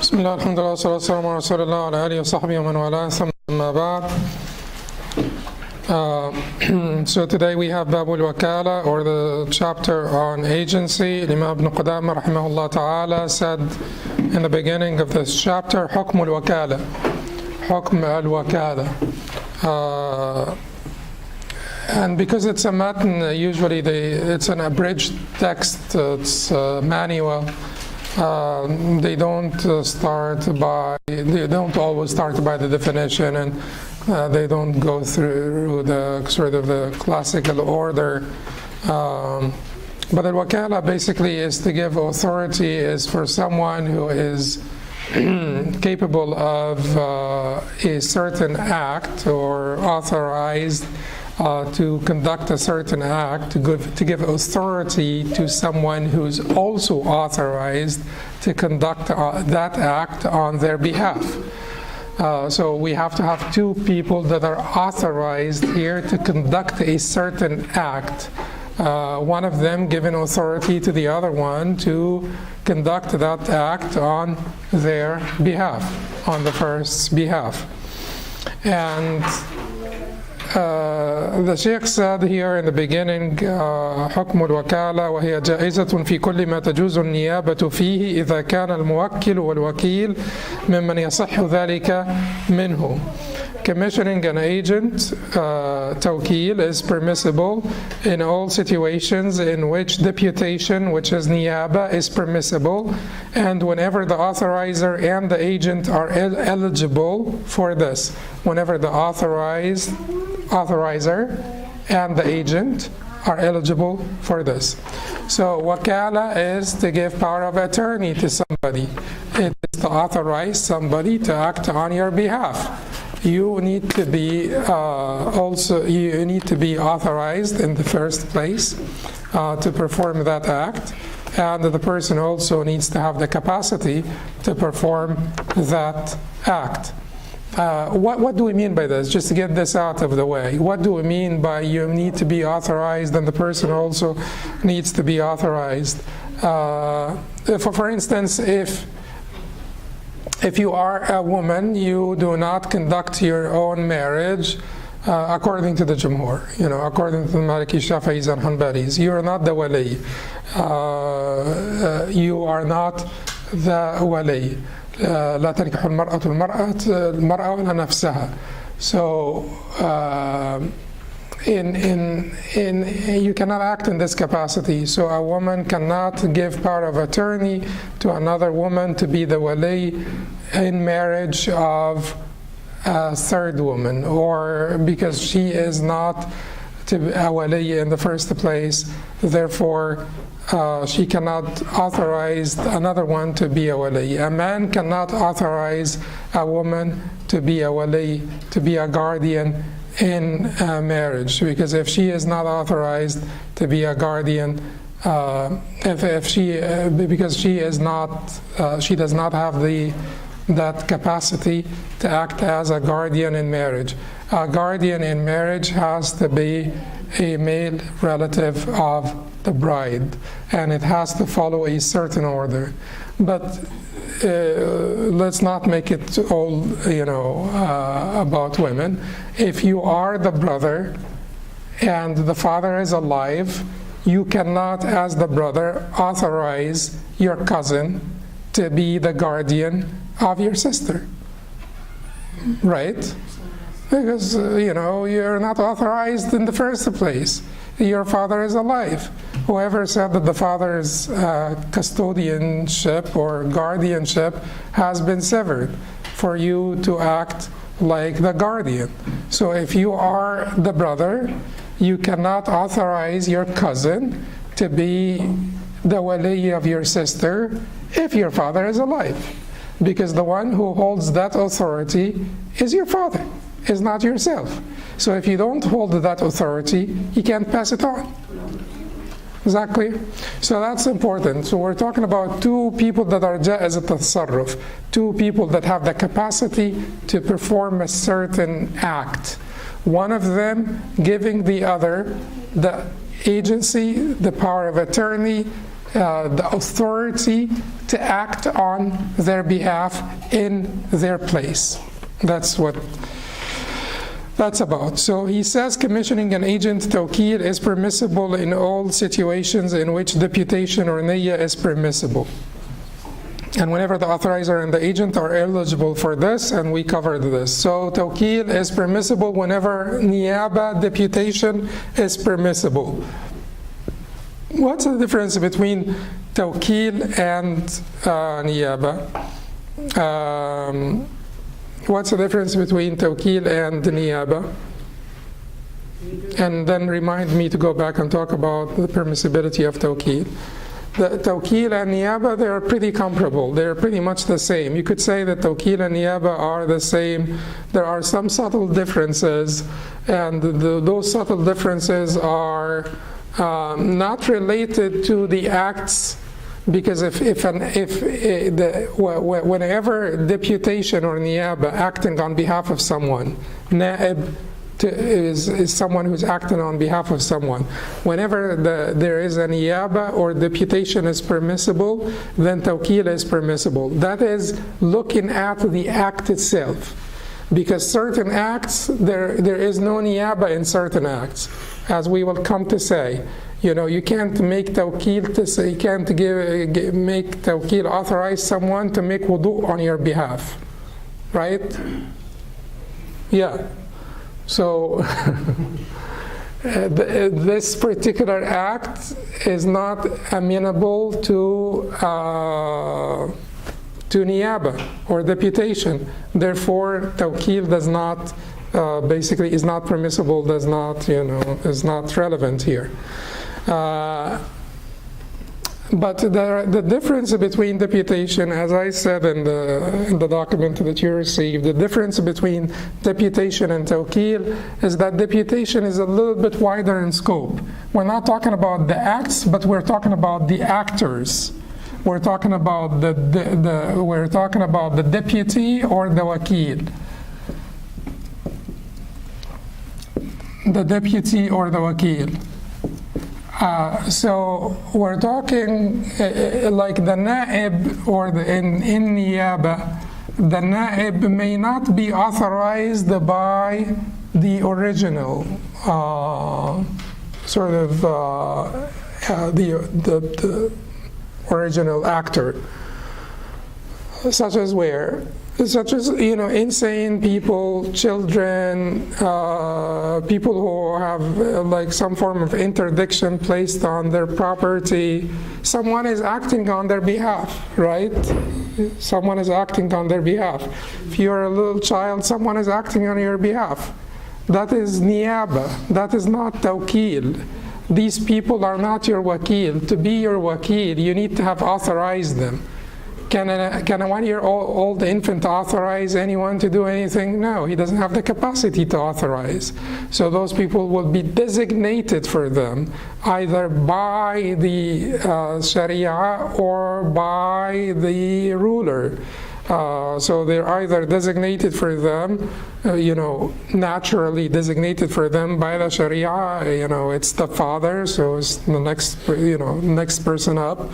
بسم الله الحمد لله والصلاة والسلام على رسول الله وعلى آله وصحبه ومن والاه ثم أما بعد. So today we have Bab al-Wakala, or the chapter on agency. Imam ibn Qudamah rahimahullah ta'ala said in the beginning of this chapter, Hukm al-Wakala, Hukm al-Wakala. And because it's a matn, usually it's an abridged text, it's a manual. They don't always start by the definition, and they don't go through the sort of the classical order. But al-wakala basically is to give authority, is for someone who is capable of a certain act or authorized to conduct a certain act, to give authority to someone who's also authorized to conduct that act on their behalf. So we have to have two people that are authorized here to conduct a certain act. One of them giving authority to the other one to conduct that act on their behalf, on the first's behalf. And the Sheikh said here in the beginning, حكم الوكالة وهي جائزة في كل ما تجوز النيابة فيه إذا كان الموكل والوكيل ممن يصح ذلك منه. Commissioning an agent, Tawkil, is permissible in all situations in which deputation, which is niyaba, is permissible, and whenever the authorizer and the agent are eligible for this. Whenever the authorizer and the agent are eligible for this. So wakala is to give power of attorney to somebody. It is to authorize somebody to act on your behalf. You need to be you need to be authorized in the first place to perform that act, and the person also needs to have the capacity to perform that act. What do we mean by this? Just to get this out of the way. What do we mean by you need to be authorized and the person also needs to be authorized? For instance, if you are a woman, you do not conduct your own marriage according to the Jumhur, according to the Maliki, Shafi'is, and Hanbalis. You are not the wali. You are not the wali. لا تنكح المرأة المرأة ولا نفسها. So you cannot act in this capacity. So a woman cannot give power of attorney to another woman to be the wali in marriage of a third woman, or because she is not a wali in the first place, therefore she cannot authorize another one to be a wali. A man cannot authorize a woman to be a wali, to be a guardian in marriage, because if she is not authorized to be a guardian, because she is not, she does not have that capacity to act as a guardian in marriage. A guardian in marriage has to be a male relative of the bride, and it has to follow a certain order. But let's not make it all, about women. If you are the brother and the father is alive, you cannot, as the brother, authorize your cousin to be the guardian of your sister, right? Because, you're not authorized in the first place. Your father is alive. Whoever said that the father's custodianship or guardianship has been severed for you to act like the guardian. So if you are the brother, you cannot authorize your cousin to be the wali of your sister if your father is alive. Because the one who holds that authority is your father, is not yourself. So if you don't hold that authority, you can't pass it on. Exactly. So that's important. So we're talking about two people that are jaiz at-tasarruf, two people that have the capacity to perform a certain act. One of them giving the other the agency, the power of attorney, the authority to act on their behalf in their place. That's what that's about. So he says commissioning an agent Tawkil is permissible in all situations in which deputation or niyyah is permissible. And whenever the authorizer and the agent are eligible for this, and we covered this. So Tawkil is permissible whenever niyaba, deputation, is permissible. What's the difference between Tawkil and niyaba? What's the difference between Tawkil and niyaba? And then remind me to go back and talk about the permissibility of Tawkil. The Tawkil and niyaba, they are pretty comparable. They're pretty much the same. You could say that Tawkil and niyaba are the same. There are some subtle differences, and those subtle differences are not related to the acts, because whenever deputation or niyaba acting on behalf of someone, na'ib is someone who's acting on behalf of someone. Whenever there is a niyaba or deputation is permissible, then Tawkil is permissible. That is looking at the act itself. Because certain acts, there is no niyaba in certain acts, as we will come to say. You know, you can't make Tawkil to say, you can't make Tawkil authorize someone to make wudu on your behalf, right? Yeah. So this particular act is not amenable to niyaba or deputation. Therefore, Tawkil does not, basically is not permissible, does not, is not relevant here. But the difference between deputation, as I said in the document that you received, the difference between deputation and Tawkil is that deputation is a little bit wider in scope. We're not talking about the acts, but we're talking about the actors. We're talking about the deputy or the wakil. The deputy or the wakil. So we're talking like the na'ib or in niyaba, the na'ib may not be authorized by the original the original actor, such as insane people, children, people who have like some form of interdiction placed on their property. Someone is acting on their behalf, right? Someone is acting on their behalf. If you're a little child, someone is acting on your behalf. That is niyaba. That is not Tawkil. These people are not your wakil. To be your wakil, you need to have authorized them. Can a 1-year-old infant authorize anyone to do anything? No, he doesn't have the capacity to authorize. So those people will be designated for them either by the Sharia or by the ruler. So they're either designated for them, naturally designated for them by the Sharia. It's the father, so it's the next person up.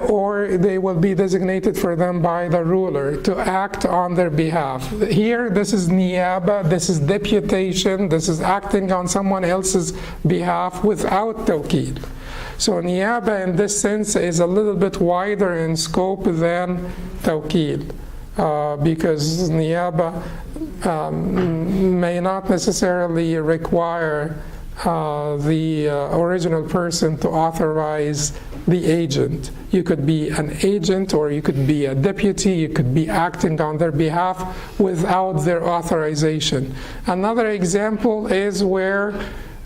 Or they will be designated for them by the ruler to act on their behalf. Here, this is niyaba, this is deputation, this is acting on someone else's behalf without Tawkil. So niyaba in this sense is a little bit wider in scope than Tawkil, because niyaba may not necessarily require the original person to authorize the agent. You could be an agent, or you could be a deputy, you could be acting on their behalf without their authorization. Another example is where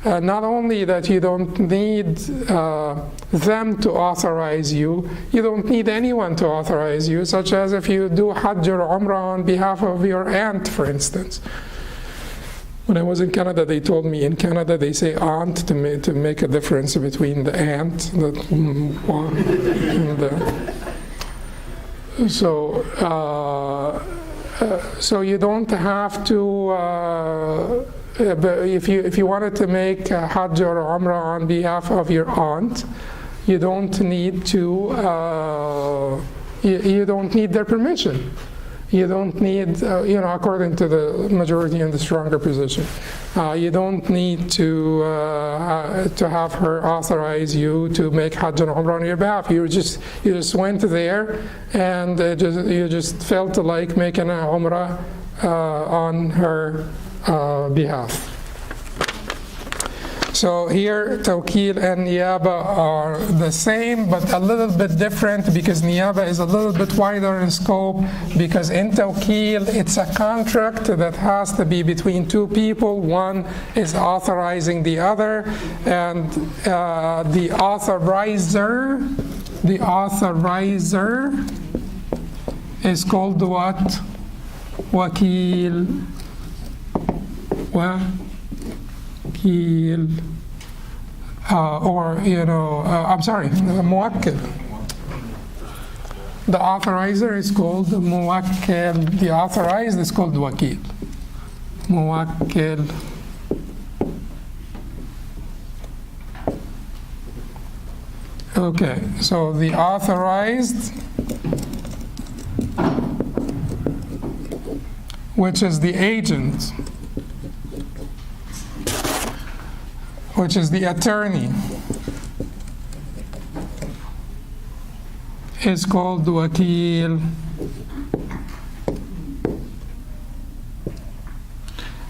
not only that you don't need them to authorize you, you don't need anyone to authorize you, such as if you do Hajj or Umrah on behalf of your aunt, for instance. When I was in Canada, they told me in Canada they say aunt to make a difference between the aunt and so you don't have to. If you wanted to make Hajj or Umrah on behalf of your aunt, you don't need to, you don't need their permission. You don't need, according to the majority in the stronger position, you don't need to have her authorize you to make Hajj and Umrah on your behalf. You just went there, and you just felt like making an Umrah on her behalf. So here, Tawkil and Niyaba are the same, but a little bit different, because Niyaba is a little bit wider in scope, because in Tawkil, it's a contract that has to be between two people. One is authorizing the other, and the authorizer is called what? Wakil. Muwakkil. The authorizer is called Muwakkil. The authorized is called Wakil. Muwakkil. Okay, so the authorized, which is the agent, which is the attorney, is called Wakil.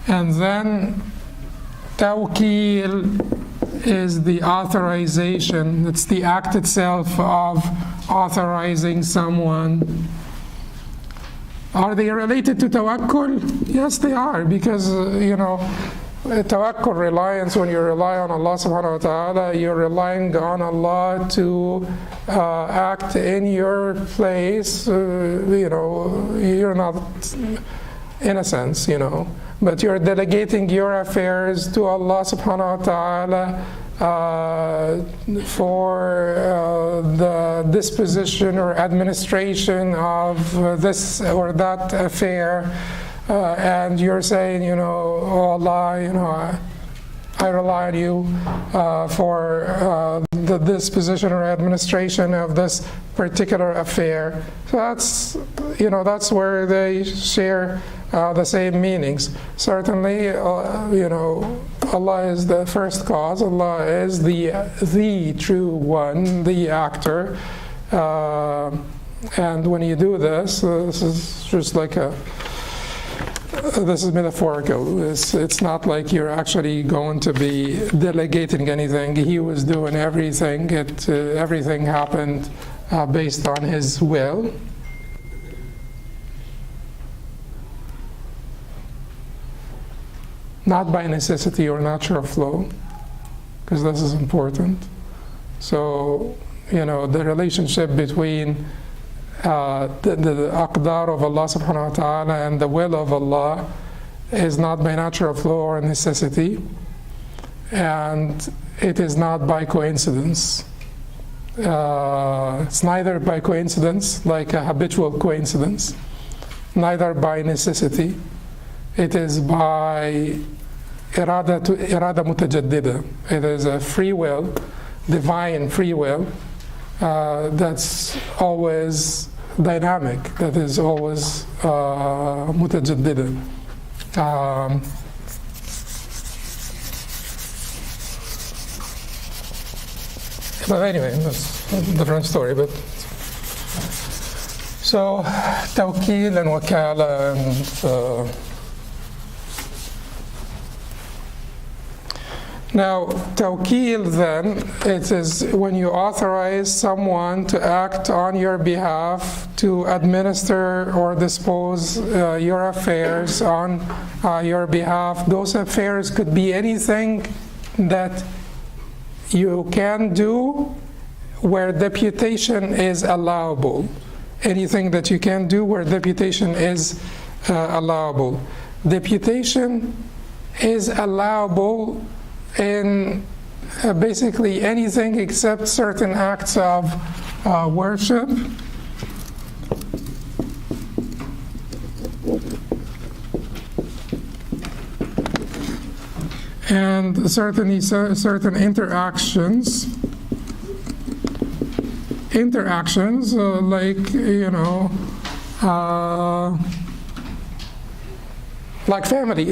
And then Tawkil is the authorization. It's the act itself of authorizing someone. Are they related to Tawakkul? Yes, they are, because, Tawakkul, reliance, when you rely on Allah subhanahu wa ta'ala, you're relying on Allah to act in your place. You're not, in a sense, but you're delegating your affairs to Allah subhanahu wa ta'ala for the disposition or administration of this or that affair. And you're saying, oh Allah, I rely on you for the disposition or administration of this particular affair. So that's where they share the same meanings. Certainly, Allah is the first cause. Allah is the true one, the actor. And when you do this, this is just like this is metaphorical. It's not like you're actually going to be delegating anything. He was doing everything. Everything happened based on his will. Not by necessity or natural flow, because this is important. So, the relationship between the aqdar of Allah subhanahu wa ta'ala and the will of Allah is not by natural flow or necessity, and it is not by coincidence. It's neither by coincidence, like a habitual coincidence, neither by necessity. It is by irada mutajaddida. It is a free will, divine free will, that's always dynamic, that is always mutajaddida. But anyway, that's a different story. But so Tawkil and Wakala and now, Tawkil then, it is when you authorize someone to act on your behalf to administer or dispose your affairs on your behalf. Those affairs could be anything that you can do where deputation is allowable. Anything that you can do where deputation is allowable. Deputation is allowable in basically anything except certain acts of worship. And certainly certain interactions interactions, like, like family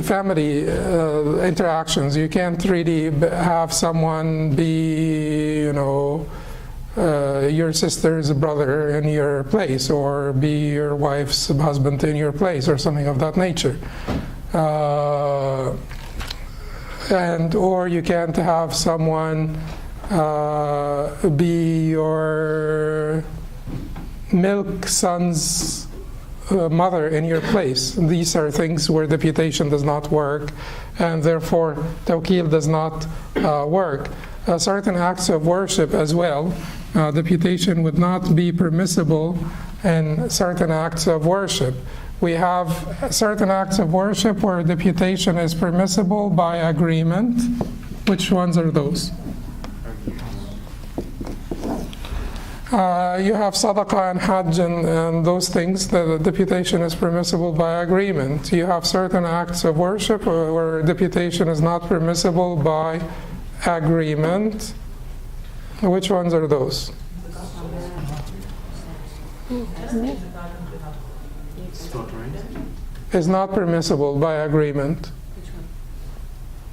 interactions. You can't really have someone be, your sister's brother in your place, or be your wife's husband in your place, or something of that nature. Or you can't have someone be your milk son's mother in your place. These are things where deputation does not work, and therefore Tawkil does not work. Certain acts of worship as well, deputation would not be permissible in certain acts of worship. We have certain acts of worship where deputation is permissible by agreement. Which ones are those? You have sadaqah and hajj and those things, the deputation is permissible by agreement. You have certain acts of worship where deputation is not permissible by agreement. Which ones are those? Is not permissible by agreement.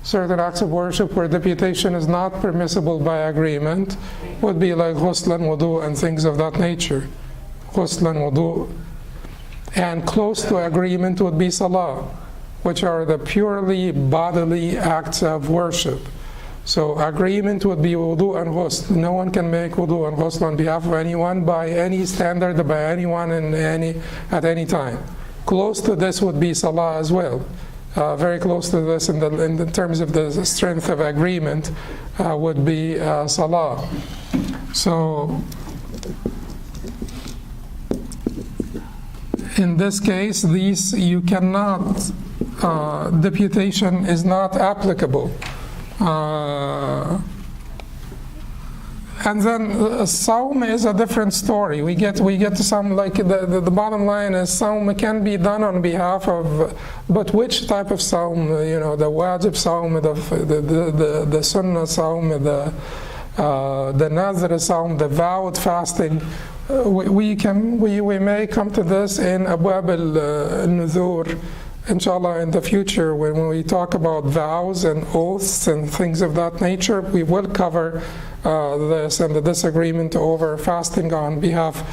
Certain acts of worship where deputation is not permissible by agreement would be like ghusl and wudu and things of that nature. Ghusl and wudu. And close to agreement would be salah, which are the purely bodily acts of worship. So agreement would be wudu and ghusl. No one can make wudu and ghusl on behalf of anyone by any standard, by anyone at any time. Close to this would be salah as well. Very close to this in the terms of the strength of agreement would be salah. So in this case, these you cannot, deputation is not applicable. And then Sawm is a different story. We get to some, like the bottom line is Sawm can be done on behalf of, but which type of Sawm? The wajib Sawm, the Sunnah Sawm, the Nadhr Sawm, the vowed fasting. We may come to this in Abwab al-Nuzur, inshallah, in the future, when we talk about vows and oaths and things of that nature. We will cover this and the disagreement over fasting on behalf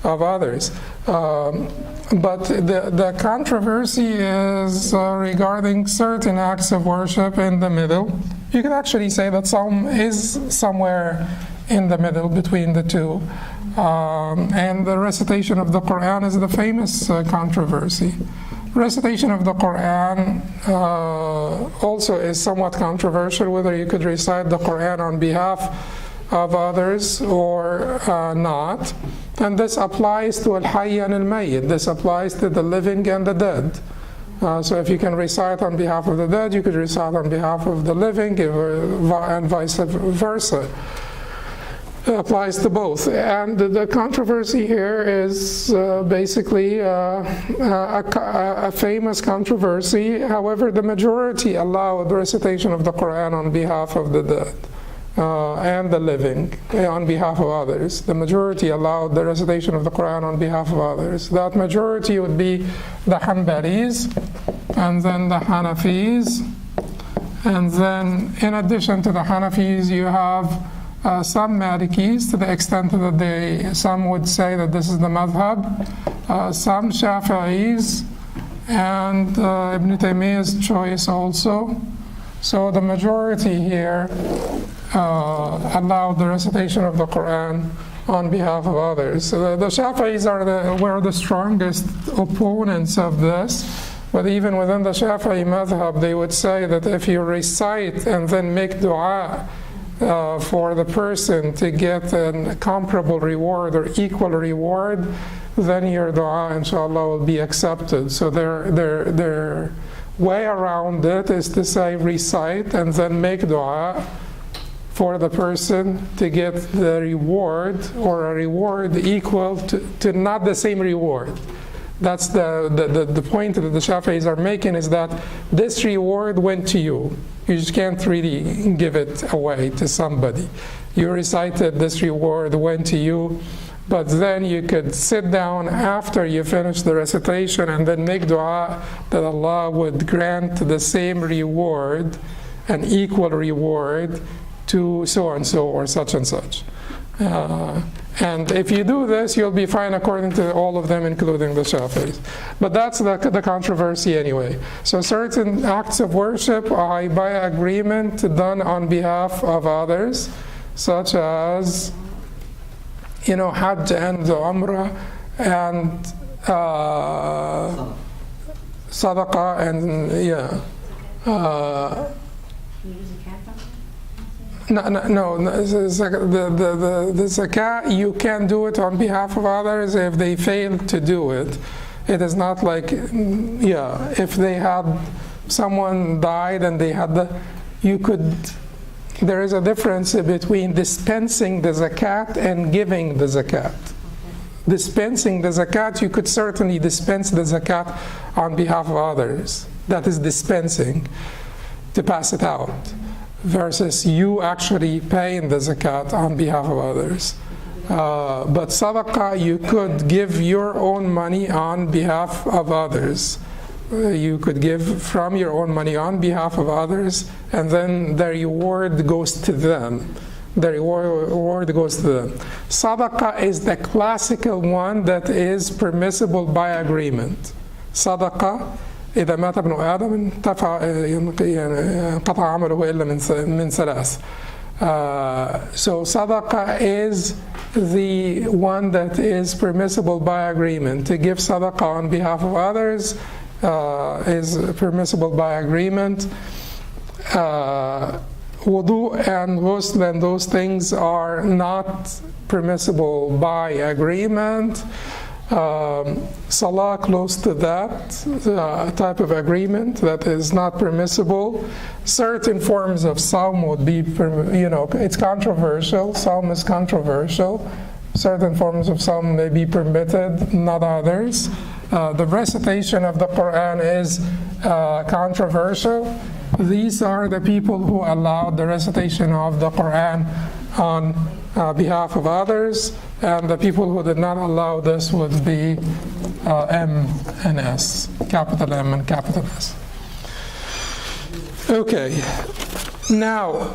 of others. But the controversy is regarding certain acts of worship in the middle. You could actually say that Sawm is somewhere in the middle between the two. And the recitation of the Quran is the famous controversy. Recitation of the Quran also is somewhat controversial, whether you could recite the Quran on behalf of others or not. And this applies to al-Hayy and al-Mayyit. This applies to the living and the dead. So if you can recite on behalf of the dead, you could recite on behalf of the living, and vice versa. It applies to both. And the controversy here is basically a famous controversy. However, the majority allow the recitation of the Quran on behalf of the dead and the living, on behalf of others. The majority allowed the recitation of the Quran on behalf of others. That majority would be the Hanbalis, and then the Hanafis, and then in addition to the Hanafis, you have some Malikis, to the extent that some would say that this is the madhab, some Shafi'is, and Ibn Taymiyyah's choice also. So the majority here allowed the recitation of the Quran on behalf of others. So the Shafi'is were the strongest opponents of this. But even within the Shafi'i madhab, they would say that if you recite and then make dua for the person to get a comparable reward or equal reward, then your dua, inshallah, will be accepted. So their way around it is to say recite and then make dua for the person to get the reward, or a reward equal to not the same reward. That's the point that the Shafi'is are making, is that this reward went to you. You just can't really give it away to somebody. You recited, this reward went to you, But then you could sit down after you finish the recitation and then make dua that Allah would grant the same reward, an equal reward to so and so or such and such. And if you do this, you'll be fine according to all of them, including the Shafi'is. But that's the controversy anyway. So certain acts of worship are by agreement done on behalf of others, such as, Hajj and Umrah and Sadaqah and No, the zakah, you can do it on behalf of others if they fail to do it. It is not like, if they had, someone died and they had there is a difference between dispensing the zakat and giving the zakat. Dispensing the zakat, you could certainly dispense the zakat on behalf of others. That is dispensing, to pass it out. Versus you actually paying the zakat on behalf of others. But sadaqah, you could give your own money on behalf of others. You could give from your own money on behalf of others, and then the reward goes to them. The reward goes to them. Sadaqah is the classical one that is permissible by agreement. Sadaqah, إذا مات ابن آدم انقطع عمله إلا من ثلاث. So sadaqah is the one that is permissible by agreement. To give sadaqah on behalf of others is permissible by agreement. Wudu and ghusl and those things are not permissible by agreement. Salah, close to that type of agreement, that is not permissible. Certain forms of Sawm would be, it's controversial. Sawm is controversial. Certain forms of Sawm may be permitted, not others. The recitation of the Quran is controversial. These are the people who allowed the recitation of the Quran on behalf of others, and the people who did not allow this would be M and S, capital M and capital S. Okay, now,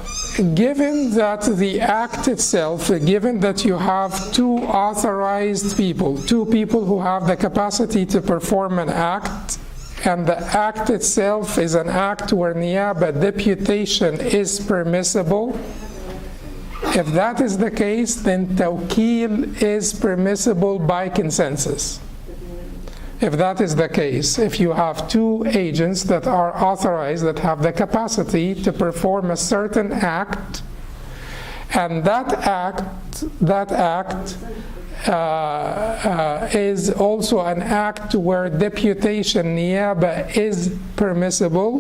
given that the act itself, given that you have two authorized people, two people who have the capacity to perform an act, and the act itself is an act where niyaba, deputation, is permissible. If that is the case, then Tawkil is permissible by consensus. If that is the case, if you have two agents that are authorized, that have the capacity to perform a certain act, and that act is also an act where deputation, niyaba, is permissible,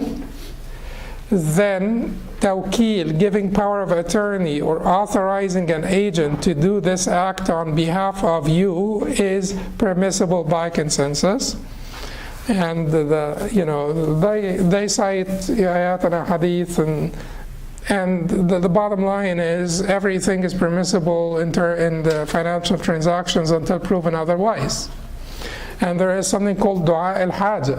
then Tawkil, giving power of attorney or authorizing an agent to do this act on behalf of you, is permissible by consensus. And they cite ayat and hadith, and the bottom line is everything is permissible in the financial transactions until proven otherwise. And there is something called dua al-Haj,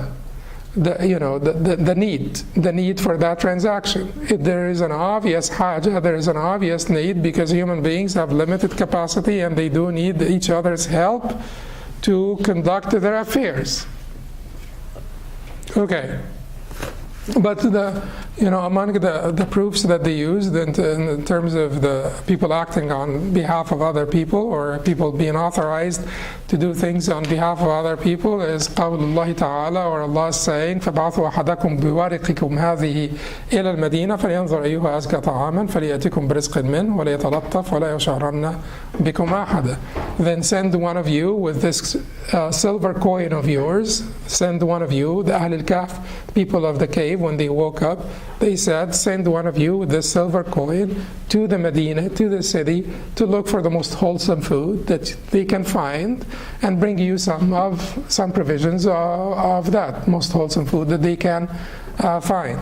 the need for that transaction. If there is an obvious haja, there is an obvious need, because human beings have limited capacity and they do need each other's help to conduct their affairs. Okay. But among the proofs that they used in terms of the people acting on behalf of other people, or people being authorized to do things on behalf of other people, is قول الله تعالى, or Allah is saying, فَبَعْثُوا أَحَدَكُمْ بِوَارِقِكُمْ هَذِهِ إِلَى الْمَدِينَةِ فَلْيَنْظُرْ أَيُّهَا أَزْكَى طَعَامًا فَلْيَأْتِكُمْ بِرِزْقٍ مِّنْهُ وَلْيَتَلَطَّفْ وَلَا يُشْعِرَنَّ بِكُمْ أَحَدًا. Then send one of you with this silver coin of yours. Send one of you, the Ahl al-Kahf, people of the cave, when they woke up, they said, send one of you with this silver coin to the Medina, to the city, to look for the most wholesome food that they can find, and bring you some provisions of that most wholesome food that they can find.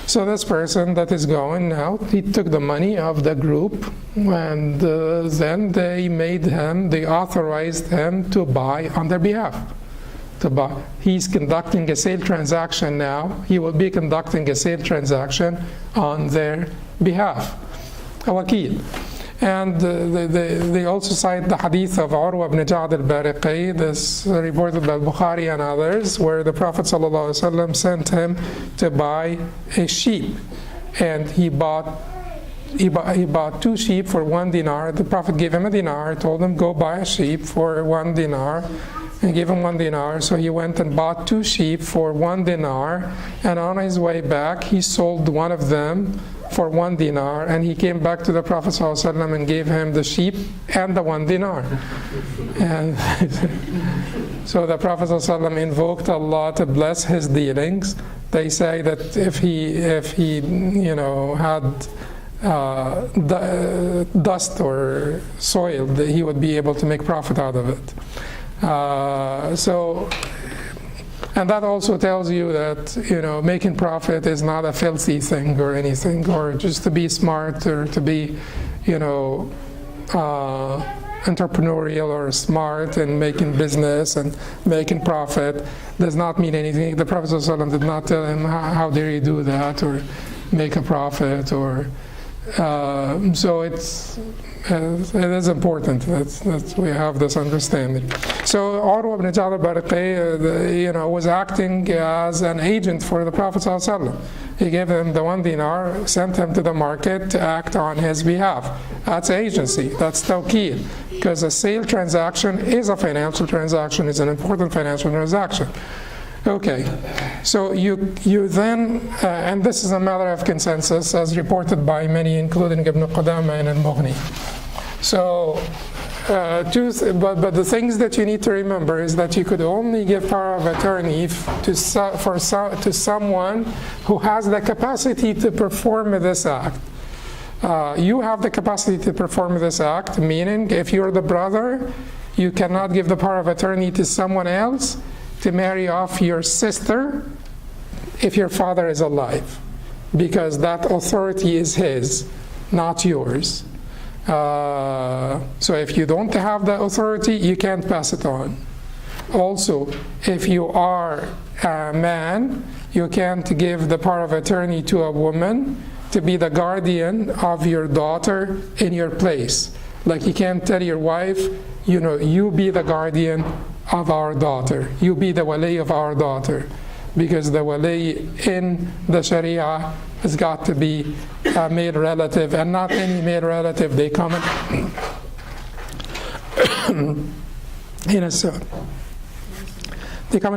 So this person that is going now, he took the money of the group, and then they authorized him to buy on their behalf. To buy. He's conducting a sale transaction now. He will be conducting a sale transaction on their behalf. A wakil. And they also cite the hadith of Urwa ibn Ja'd al-Bariqi, this reported by Bukhari and others, where the Prophet ﷺ sent him to buy a sheep. And he bought 2 sheep for 1 dinar. The Prophet gave him a dinar, told him, go buy a sheep for 1 dinar, and gave him 1 dinar. So he went and bought 2 sheep for 1 dinar, and on his way back, he sold one of them for 1 dinar, and he came back to the Prophet ﷺ and gave him the sheep and the 1 dinar. And so the Prophet ﷺ invoked Allah to bless his dealings. They say that if he had dust or soil, that he would be able to make profit out of it. And that also tells you that making profit is not a filthy thing or anything, or just to be smart or to be entrepreneurial or smart in making business and making profit does not mean anything. The Prophet ﷺ did not tell him how dare you do that or make a profit or so it is important that we have this understanding. So Urwa ibn Ja'd al-Bariqi, was acting as an agent for the Prophet ﷺ. He gave him the 1 dinar, sent him to the market to act on his behalf. That's agency. That's Tawkil. Because a sale transaction is a financial transaction. It's an important financial transaction. Okay, so you then, and this is a matter of consensus as reported by many, including Ibn Qudamah and al-Mughni. So, but the things that you need to remember is that you could only give power of attorney to someone who has the capacity to perform this act. You have the capacity to perform this act, meaning if you're the brother, you cannot give the power of attorney to someone else to marry off your sister if your father is alive, because that authority is his, not yours. So if you don't have the authority, you can't pass it on. Also, if you are a man, you can't give the power of attorney to a woman to be the guardian of your daughter in your place. Like you can't tell your wife, you be the guardian of our daughter. You be the wali of our daughter. Because the wali in the Sharia has got to be a male relative, and not any male relative. They come in a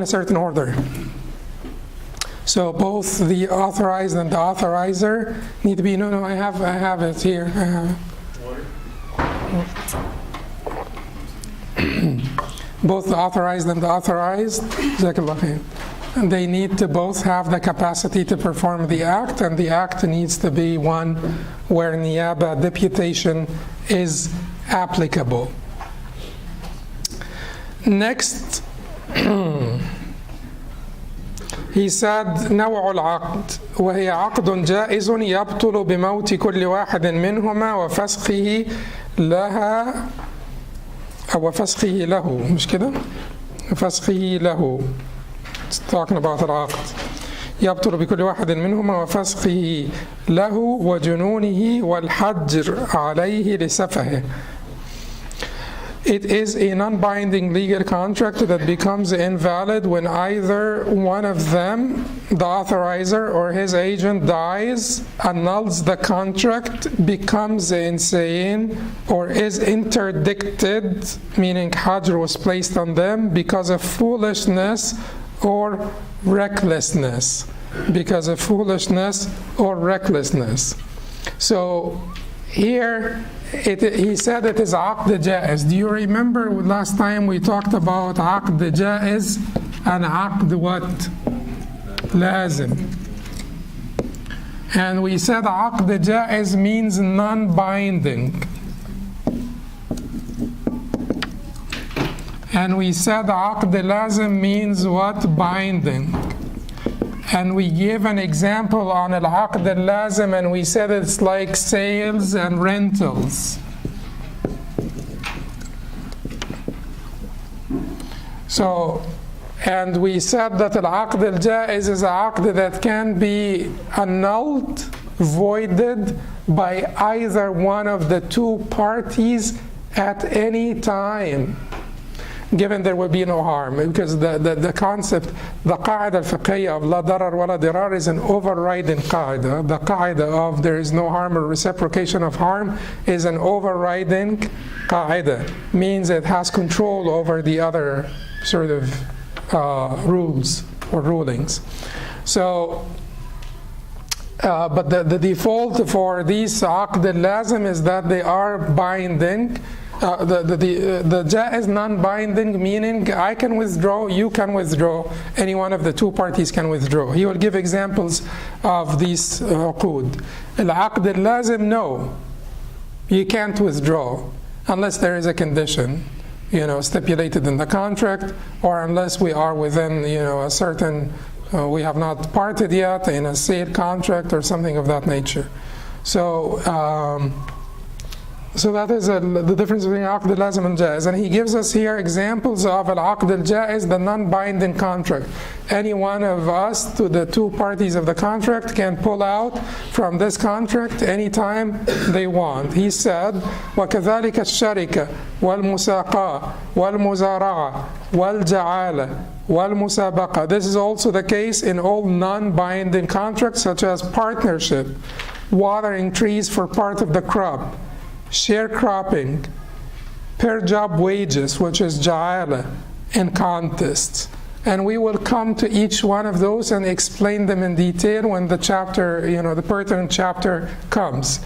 certain order. So both the authorized and the authorizer need to be. No, I have it here. I have it. Both the authorized and the authorized, and they need to both have the capacity to perform the act, and the act needs to be one where niyaba, deputation, is applicable. Next, he said نوع العقد وهي عقد جائز يبطل بموت كل واحد منهما وفسخه لها أو فسخه له مش كده؟ فسخه له. It's talking about العقد. يبطل بكل واحد منهما وفسخه له وجنونه والحجر عليه لسفهه. It is a non-binding legal contract that becomes invalid when either one of them, the authorizer or his agent, dies, annuls the contract, becomes insane, or is interdicted, meaning hajr was placed on them because of foolishness or recklessness. Because of foolishness or recklessness. So here, he said it is aqd jaiz. Do you remember last time we talked about aqd jaiz and aqd what? Lazim. And we said aqd jaiz means non-binding. And we said aqd lazim means what? Binding. And we gave an example on al-aqd al-lazim, and we said it's like sales and rentals. So, and we said that al-aqd al-jaiz is an aqd that can be annulled, voided by either one of the two parties at any time, given there will be no harm. Because the concept, the qaida al-fiqhiyya of la darar wa la dirar is an overriding qaida. The qaida of there is no harm or reciprocation of harm is an overriding qaida. Means it has control over the other sort of rules or rulings. So, but the default for these aqd al-lazim is that they are binding. The ja is non-binding, meaning I can withdraw, you can withdraw, any one of the two parties can withdraw. He will give examples of these uqud. Al-aqd al-lazim, no, you can't withdraw unless there is a condition, stipulated in the contract, or unless we are within, a certain, we have not parted yet in a sale contract or something of that nature. So, so that is the difference between aqd al-lazim and jaiz. And he gives us here examples of al-aqd al-jaiz, the non-binding contract. Any one of us, to the two parties of the contract, can pull out from this contract anytime they want. He said, وَكَذَلِكَ الشَّرِكَةِ وَالْمُسَاقَةِ وَالْمُزَارَعَةِ وَالْجَعَالَةِ وَالْمُسَابَقَةِ. This is also the case in all non-binding contracts, such as partnership, watering trees for part of the crop, sharecropping, per job wages, which is ja'ala, and contests. And we will come to each one of those and explain them in detail when the chapter, the pertinent chapter comes.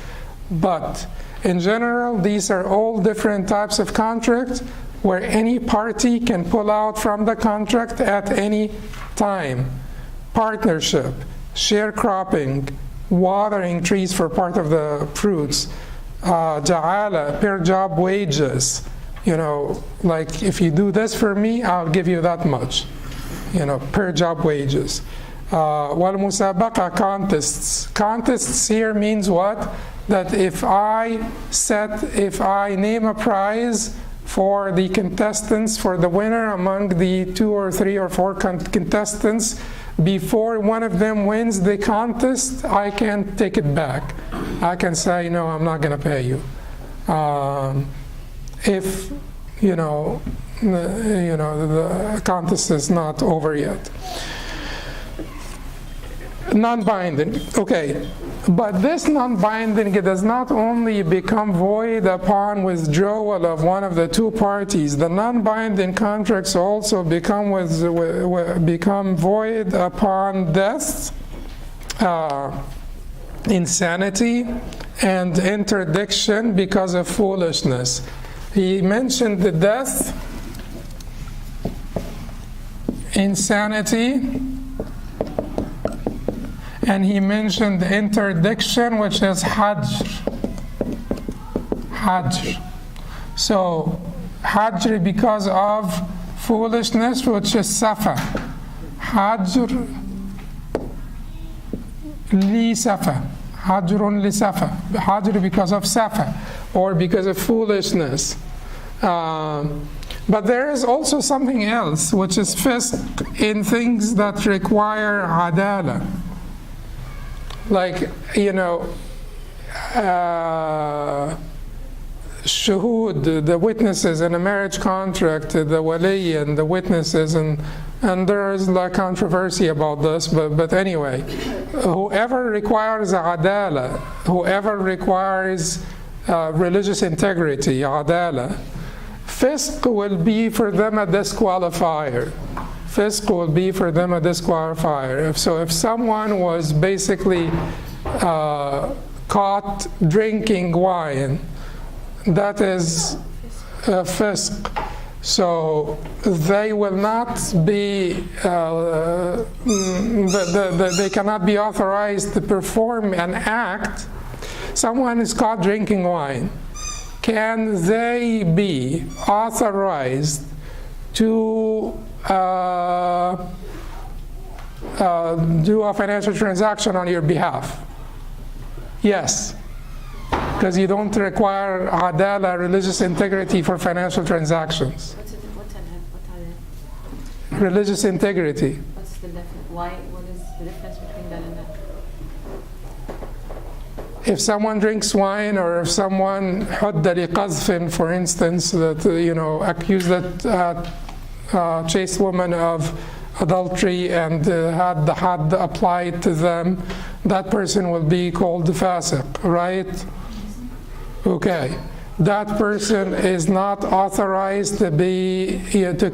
But in general, these are all different types of contracts where any party can pull out from the contract at any time. Partnership, sharecropping, watering trees for part of the fruits, ja'ala, per job wages, like if you do this for me, I'll give you that much, per job wages. Wal musabaqa, contests. Contests here means what? That if I name a prize for the contestants, for the winner among the 2 or 3 or 4 contestants, before one of them wins the contest, I can take it back. I can say, no, I'm not going to pay you. If the contest is not over yet. Non-binding, okay. But this non-binding, it does not only become void upon withdrawal of one of the two parties. The non-binding contracts also become void upon death, insanity, and interdiction because of foolishness. He mentioned the death, insanity, and he mentioned interdiction, which is hajr. So hajr because of foolishness, which is safa. Hajr li safa. Hajrun li safa. Hajr because of safa, or because of foolishness. But there is also something else, which is fisq in things that require adala. Like, shuhud, the witnesses in a marriage contract, the wali and the witnesses, and there is like controversy about this, but anyway, whoever requires adala, whoever requires religious integrity, adala, fisq will be for them a disqualifier. Fisq will be for them a disqualifier. So if someone was basically caught drinking wine, that is fisq. So they will not be, they cannot be authorized to perform an act. Someone is caught drinking wine. Can they be authorized to do a financial transaction on your behalf? Yes, because you don't require adala, religious integrity, for financial transactions. Religious integrity. What's the difference? What is the difference between that and that? If someone drinks wine, or if someone حد لقذف, for instance, that accused that chaste woman of adultery and had the had applied to them, that person will be called fasiq, right? Okay. That person is not authorized to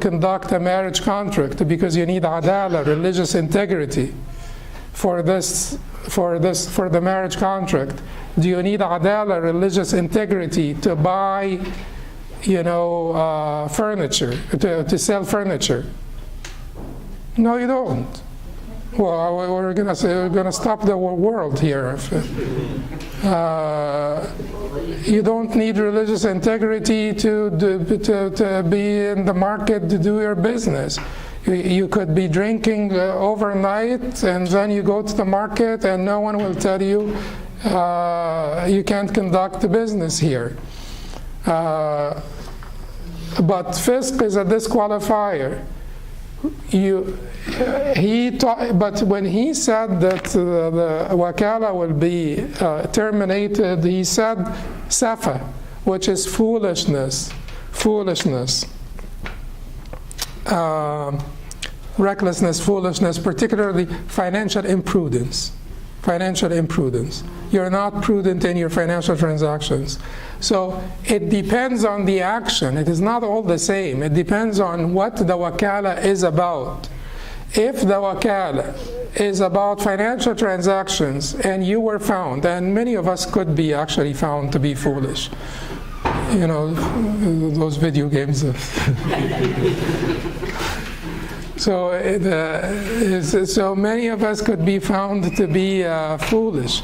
conduct a marriage contract, because you need adala, religious integrity, for the marriage contract. Do you need adala, religious integrity, to buy, furniture, to sell furniture? No, you don't. Well, we're gonna stop the world here. You don't need religious integrity to be in the market to do your business. You could be drinking overnight, and then you go to the market, and no one will tell you you can't conduct the business here. But fisq is a disqualifier. But when he said that the wakala will be terminated, he said safa, which is foolishness, recklessness, foolishness, particularly financial imprudence. You're not prudent in your financial transactions. So it depends on the action. It is not all the same. It depends on what the wakala is about. If the wakala is about financial transactions, and you were found, and many of us could be actually found to be foolish, those video games. So many of us could be found to be foolish.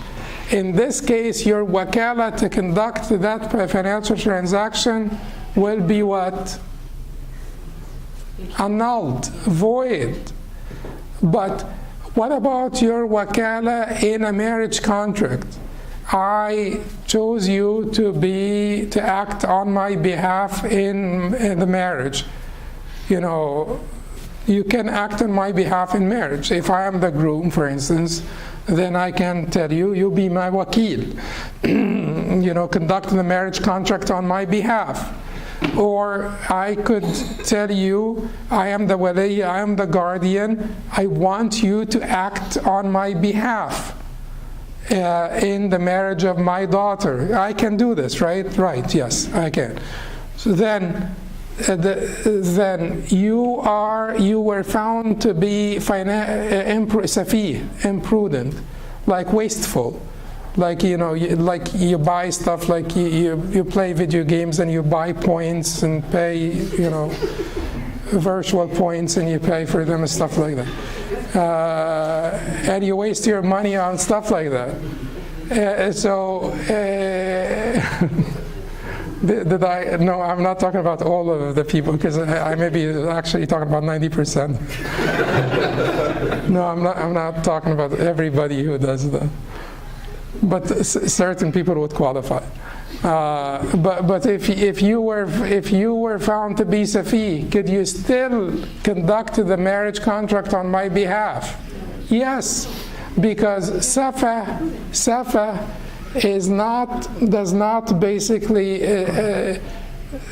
In this case, your wakala to conduct that financial transaction will be what? Annulled, void. But what about your wakala in a marriage contract? I chose you to act on my behalf in the marriage. You can act on my behalf in marriage. If I am the groom, for instance, then I can tell you, you be my wakil. Conduct the marriage contract on my behalf. Or I could tell you, I am the wali, I am the guardian, I want you to act on my behalf in the marriage of my daughter. I can do this, right? Right, yes, I can. So then you were found to be imprudent, like wasteful, like you buy stuff, like you play video games and you buy points and pay virtual points, and you pay for them and stuff like that, and you waste your money on stuff like that. No, I'm not talking about all of the people, because I may be actually talking about 90%. No, I'm not talking about everybody who does that. But certain people would qualify. But if you were found to be safi, could you still conduct the marriage contract on my behalf? Yes, because safa does not basically,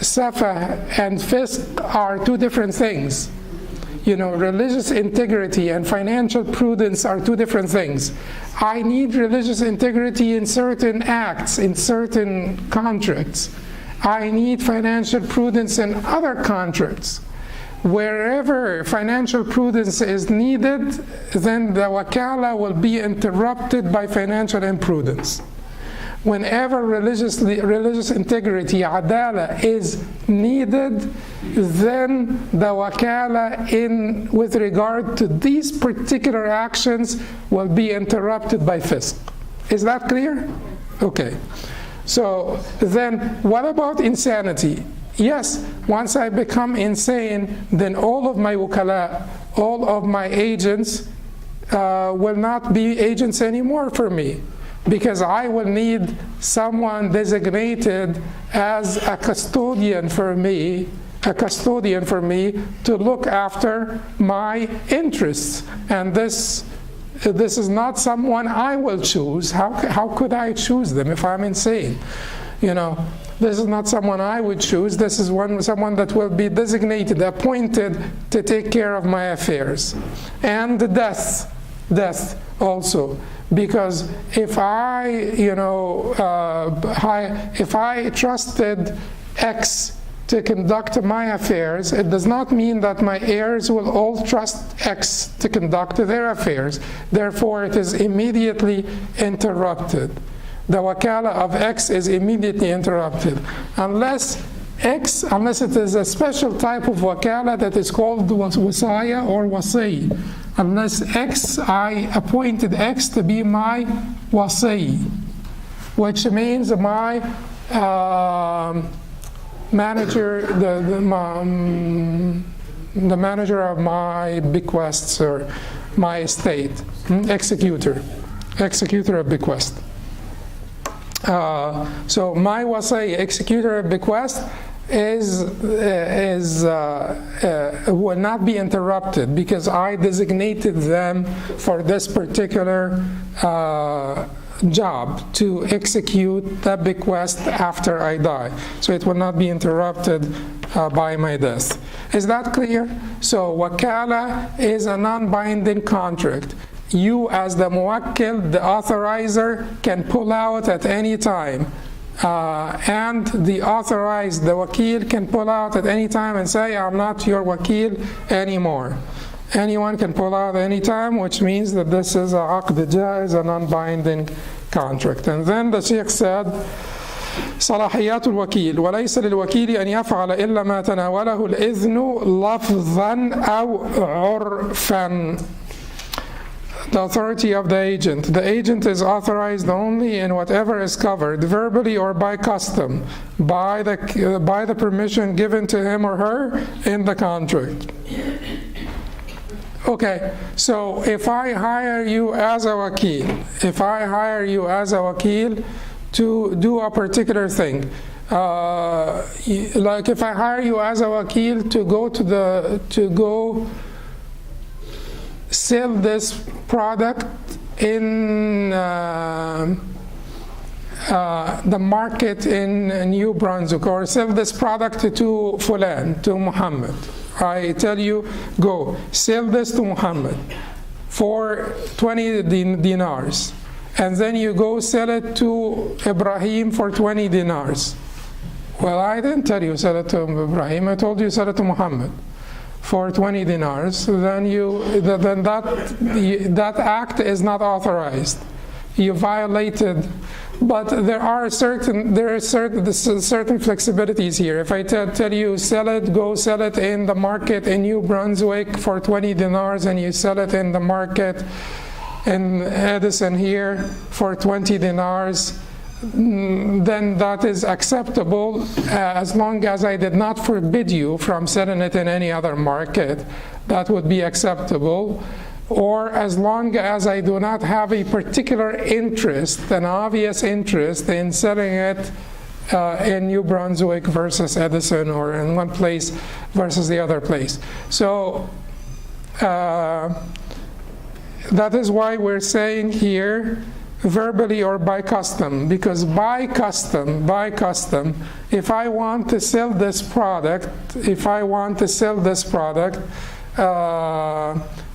safa and fisq are two different things. Religious integrity and financial prudence are two different things. I need religious integrity in certain acts, in certain contracts. I need financial prudence in other contracts. Wherever financial prudence is needed, then the wakala will be interrupted by financial imprudence. Whenever religious integrity, adala, is needed, then the wakala with regard to these particular actions will be interrupted by fisq. Is that clear? Okay. So then what about insanity? Yes, once I become insane, then all of my wakala, all of my agents will not be agents anymore for me, because I will need someone designated as a custodian for me, to look after my interests. And this is not someone I will choose. How could I choose them if I'm insane? This is not someone I would choose. This is someone that will be designated, appointed to take care of my affairs. And death also. Because if I trusted X to conduct my affairs, it does not mean that my heirs will all trust X to conduct their affairs. Therefore, it is immediately interrupted. The wakala of X is immediately interrupted. Unless it is a special type of wakala that is called wasaya or wasi. Unless I appointed X to be my wasi, which means my manager, the manager of my bequests or my estate, executor of bequest. So my wasi, executor of bequest, will not be interrupted because I designated them for this particular job to execute that bequest after I die. So it will not be interrupted by my death. Is that clear? So wakala is a non-binding contract. You as the muwakkil, the authorizer, can pull out at any time. And the authorized, the wakil, can pull out at any time and say, I'm not your wakil anymore. Anyone can pull out any time, which means that this is a aqd jaiz, a non-binding contract. And then the Sheikh said, صلاحيات الوكيل وليس للوكيل أن يفعل إلا ما تناوله الإذن لفظا أو عرفا. The authority of the agent. The agent is authorized only in whatever is covered, verbally or by custom, by the permission given to him or her in the contract. Okay, so if I hire you as a wakil, to do a particular thing, like if I hire you as a wakil to go sell this product in the market in New Brunswick, or sell this product to Fulan, to Muhammad. I tell you, go sell this to Muhammad for 20 dinars, and then you go sell it to Ibrahim for 20 dinars. Well, I didn't tell you sell it to Ibrahim. I told you sell it to Muhammad for 20 dinars. Then that act is not authorized. You violated. But there are certain flexibilities here. If I tell you go sell it in the market in New Brunswick for 20 dinars, and you sell it in the market in Edison here for 20 dinars, then that is acceptable as long as I did not forbid you from selling it in any other market. That would be acceptable. Or as long as I do not have a particular interest, an obvious interest in selling it in New Brunswick versus Edison, or in one place versus the other place. So that is why we're saying here verbally or by custom, because by custom, if I want to sell this product,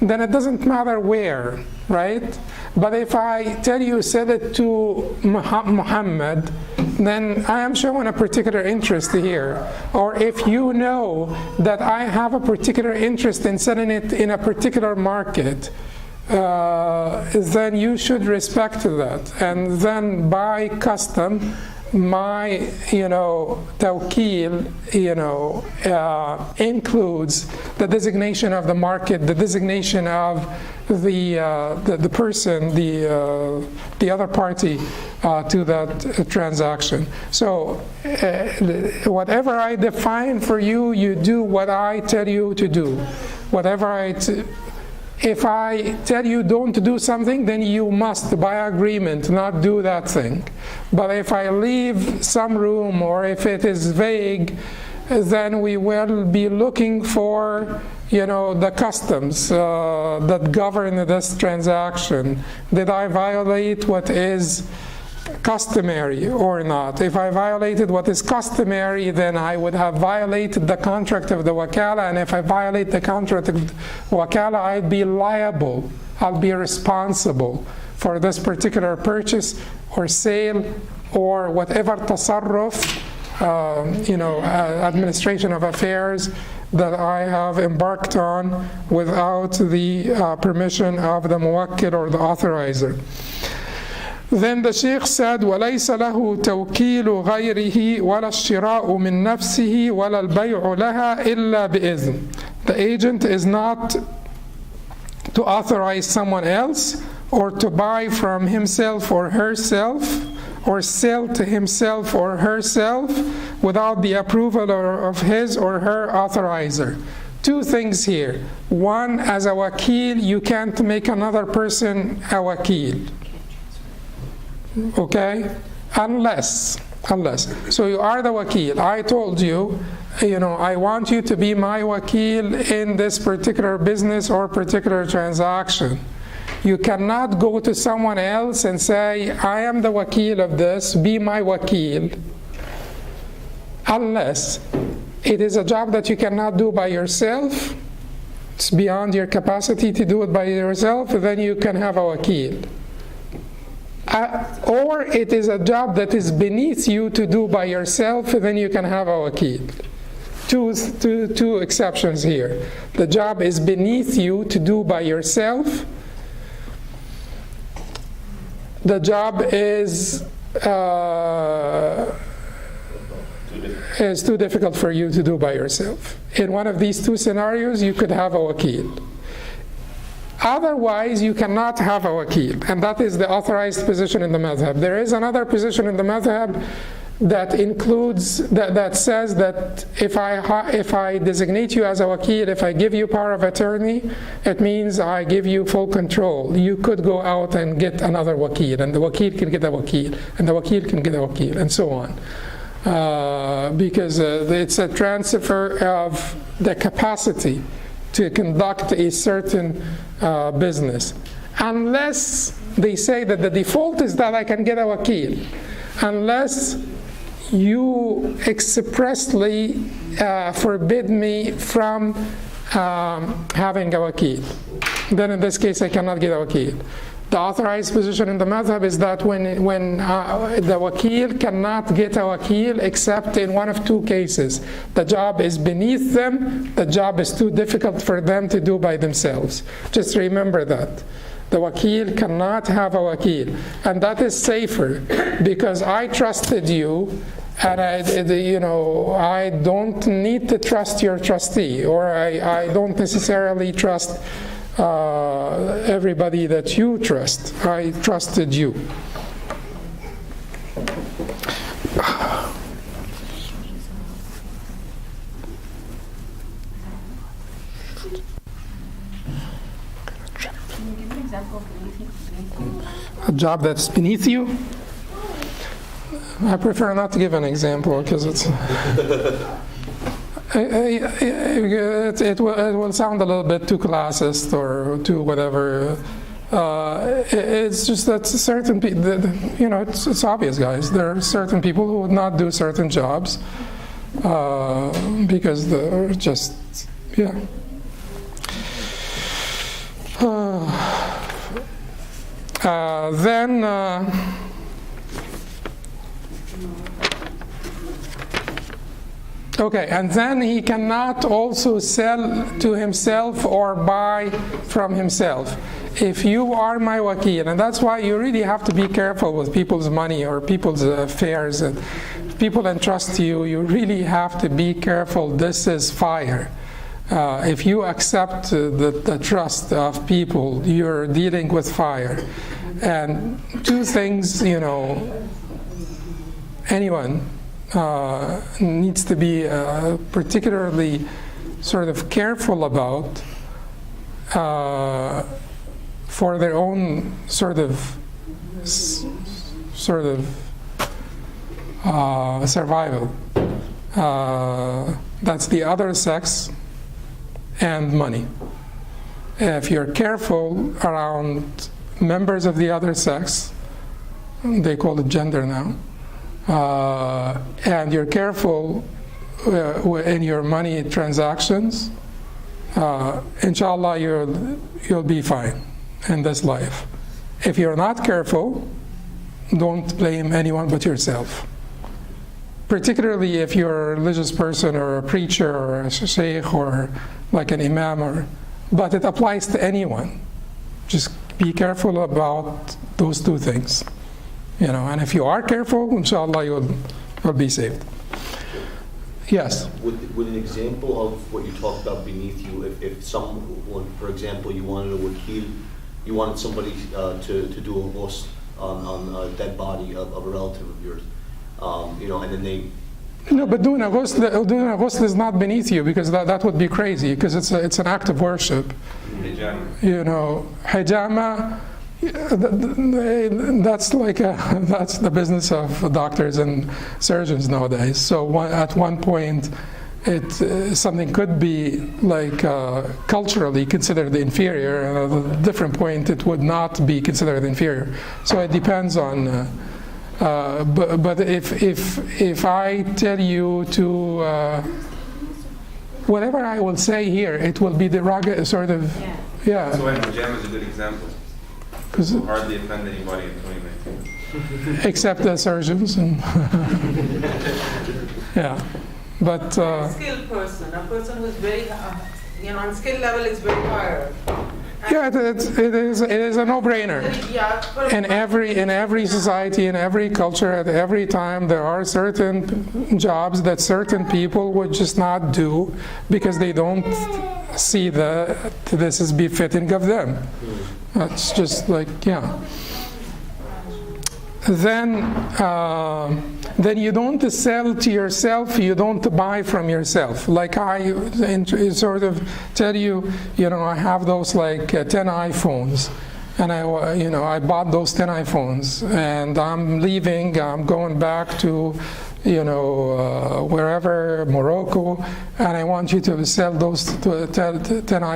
then it doesn't matter where, right? But if I tell you sell it to Muhammad, then I am showing a particular interest here. Or if you know that I have a particular interest in selling it in a particular market, then you should respect that. And then by custom, my Tawkil includes the designation of the market, the designation of the person, the other party to that transaction. So whatever I define for you, you do what I tell you to do. if I tell you don't do something, then you must, by agreement, not do that thing. But if I leave some room, or if it is vague, then we will be looking for, the customs that govern this transaction. Did I violate what is customary or not? If I violated what is customary, then I would have violated the contract of the wakala, and if I violate the contract of the wakala, I'd be liable, I'll be responsible for this particular purchase or sale or whatever tasarruf, administration of affairs that I have embarked on without the permission of the muwakkil or the authorizer. Then the Shaykh said, وَلَيْسَ لَهُ تَوْكِيلُ غَيْرِهِ وَلَا الشِّرَاءُ مِن نَفْسِهِ وَلَا الْبَيْعُ لَهَا إِلَّا بِإِذْنٍ. The agent is not to authorize someone else, or to buy from himself or herself, or sell to himself or herself without the approval of his or her authorizer. Two things here. One, as a wakil, you can't make another person a wakil. Okay? Unless. So you are the wakil. I told you, I want you to be my wakil in this particular business or particular transaction. You cannot go to someone else and say, I am the wakil of this, be my wakil. Unless it is a job that you cannot do by yourself, it's beyond your capacity to do it by yourself, then you can have a wakil. Or it is a job that is beneath you to do by yourself, then you can have a wakil. Two exceptions here. The job is beneath you to do by yourself. The job is too difficult for you to do by yourself. In one of these two scenarios, you could have a wakil. Otherwise, you cannot have a wakil, and that is the authorized position in the madhab. There is another position in the madhab that includes, that says that if I designate you as a wakil, if I give you power of attorney, it means I give you full control. You could go out and get another wakil, and the wakil can get a wakil, and the wakil can get a wakil, and so on. Because it's a transfer of the capacity to conduct a certain business. Unless they say that the default is that I can get a wakil. Unless you expressly forbid me from having a wakil, then in this case I cannot get a wakil. The authorized position in the madhab is that when the wakil cannot get a wakil except in one of two cases. The job is beneath them, the job is too difficult for them to do by themselves. Just remember that. The wakil cannot have a wakil. And that is safer because I trusted you, and I don't need to trust your trustee, or I don't necessarily trust everybody that you trust. I trusted you. A job that's beneath you? I prefer not to give an example because it will sound a little bit too classist or too whatever. It's just that certain people, it's obvious, guys. There are certain people who would not do certain jobs because they're just, yeah. Okay, and then he cannot also sell to himself or buy from himself. If you are my wakil, and that's why you really have to be careful with people's money or people's affairs. If people entrust you, you really have to be careful. This is fire. If you accept the trust of people, you're dealing with fire. And two things, anyone needs to be particularly sort of careful about for their own sort of survival. That's the other sex and money. If you're careful around members of the other sex, they call it gender now, and you're careful in your money transactions, inshallah you'll be fine in this life. If you're not careful, don't blame anyone but yourself. Particularly if you're a religious person or a preacher or a sheikh or like an imam, but it applies to anyone. Just be careful about those two things, and if you are careful, inshallah you'll be saved. Yes? Would an example of what you talked about beneath you, if someone, for example, you wanted a wakil, you wanted somebody to do a ghusl on a dead body of a relative of yours, and then they... No, but doing a ghusl is not beneath you, because that would be crazy, because it's an act of worship. Hijama, that's the business of doctors and surgeons nowadays. So at one point, something could be culturally considered inferior, and at a different point it would not be considered inferior. So it depends on. But if I tell you to whatever I will say here, it will be derogatory, sort of. Yeah. So hijama is a good example. Because it will hardly offend anybody in 2019. Except the surgeons and yeah. But a skilled person, a person who's very, on skill level is very higher. Yeah, it is a no-brainer. In every society, in every culture, at every time, there are certain jobs that certain people would just not do because they don't see that this is befitting of them. That's just Then you don't sell to yourself, you don't buy from yourself. Like I sort of tell you, I have those 10 iPhones, and I bought those 10 iPhones, and I'm leaving, I'm going back to wherever, Morocco, and I want you to sell those 10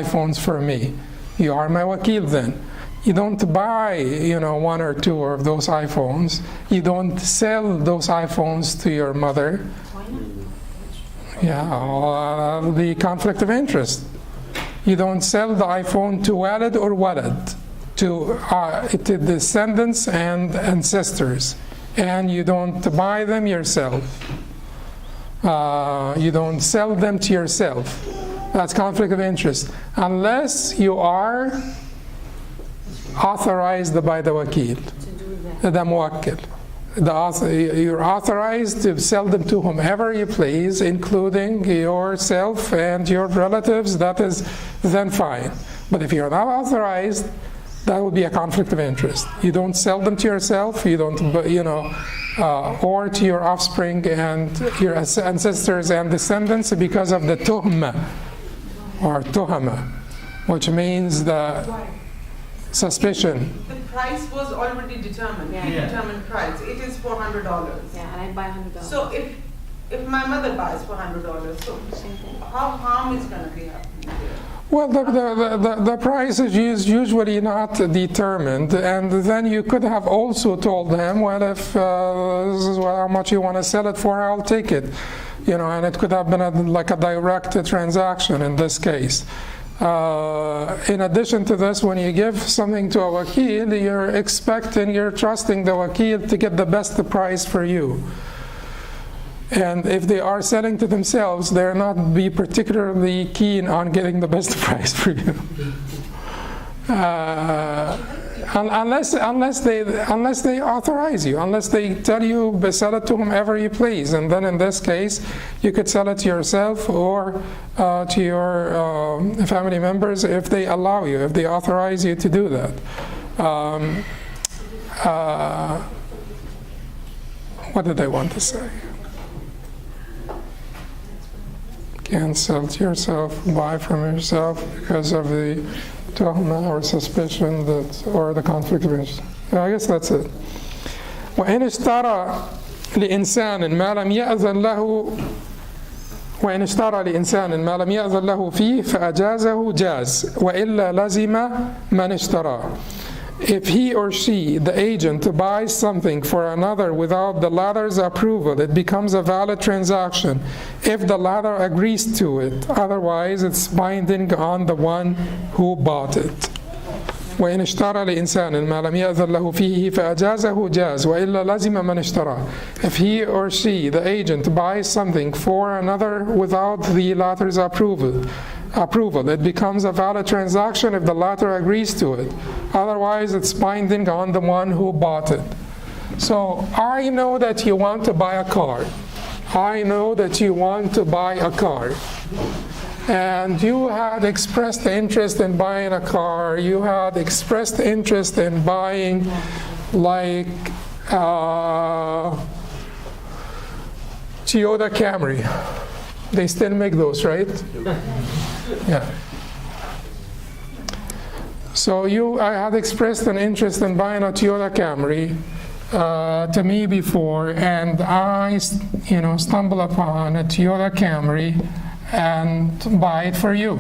iPhones for me. You are my wakil then. You don't buy, one or two of those iPhones. You don't sell those iPhones to your mother. Why not? Yeah, the conflict of interest. You don't sell the iPhone to walad or walad, to descendants and ancestors, and you don't buy them yourself. You don't sell them to yourself. That's conflict of interest, unless you are authorized by the wakil, the muwakkil. You're authorized to sell them to whomever you please, including yourself and your relatives. That is then fine. But if you're not authorized, that would be a conflict of interest. You don't sell them to yourself. You don't, or to your offspring and your ancestors and descendants because of the tuhma or tuhama, which means the suspicion. The price was already determined. Determined price. It is $400. Yeah, and I buy $100. So if my mother buys for $100, so how harm is going to be happening there? Well, the price is usually not determined, and then you could have also told them, well, if this is how much you want to sell it for, I'll take it, and it could have been a direct transaction in this case. In addition to this, when you give something to a wakil, you're trusting the wakil to get the best price for you. And if they are selling to themselves, they're not be particularly keen on getting the best price for you. Unless they authorize you, unless they tell you sell it to whomever you please, and then in this case you could sell it to yourself or to your family members if they allow you, if they authorize you to do that. What did I want to say? Can't sell to yourself, buy from yourself because of the tuhma or suspicion that, or the conflict of interest. I guess that's it. وإن اشترى لإنسان ما لم يأذن له وإن اشترى لإنسان ما لم يأذن له فيه فأجازه جاز وإلا لزم من اشتراه. If he or she, the agent, buys something for another without the latter's approval, it becomes a valid transaction if the latter agrees to it. Otherwise, it's binding on the one who bought it. وإن اشترى لإنسان ما لم يأذن له فيه فأجازه جاز وإلا لزم من اشتراه. If he or she, the agent, buys something for another without the latter's approval, it becomes a valid transaction if the latter agrees to it. Otherwise, it's binding on the one who bought it. So I know that you want to buy a car. I know that you want to buy a car. And you had expressed interest in buying a car. You had expressed interest in buying like Toyota Camry. They still make those, right? Yeah. So I had expressed an interest in buying a Toyota Camry to me before, and I, stumble upon a Toyota Camry and buy it for you.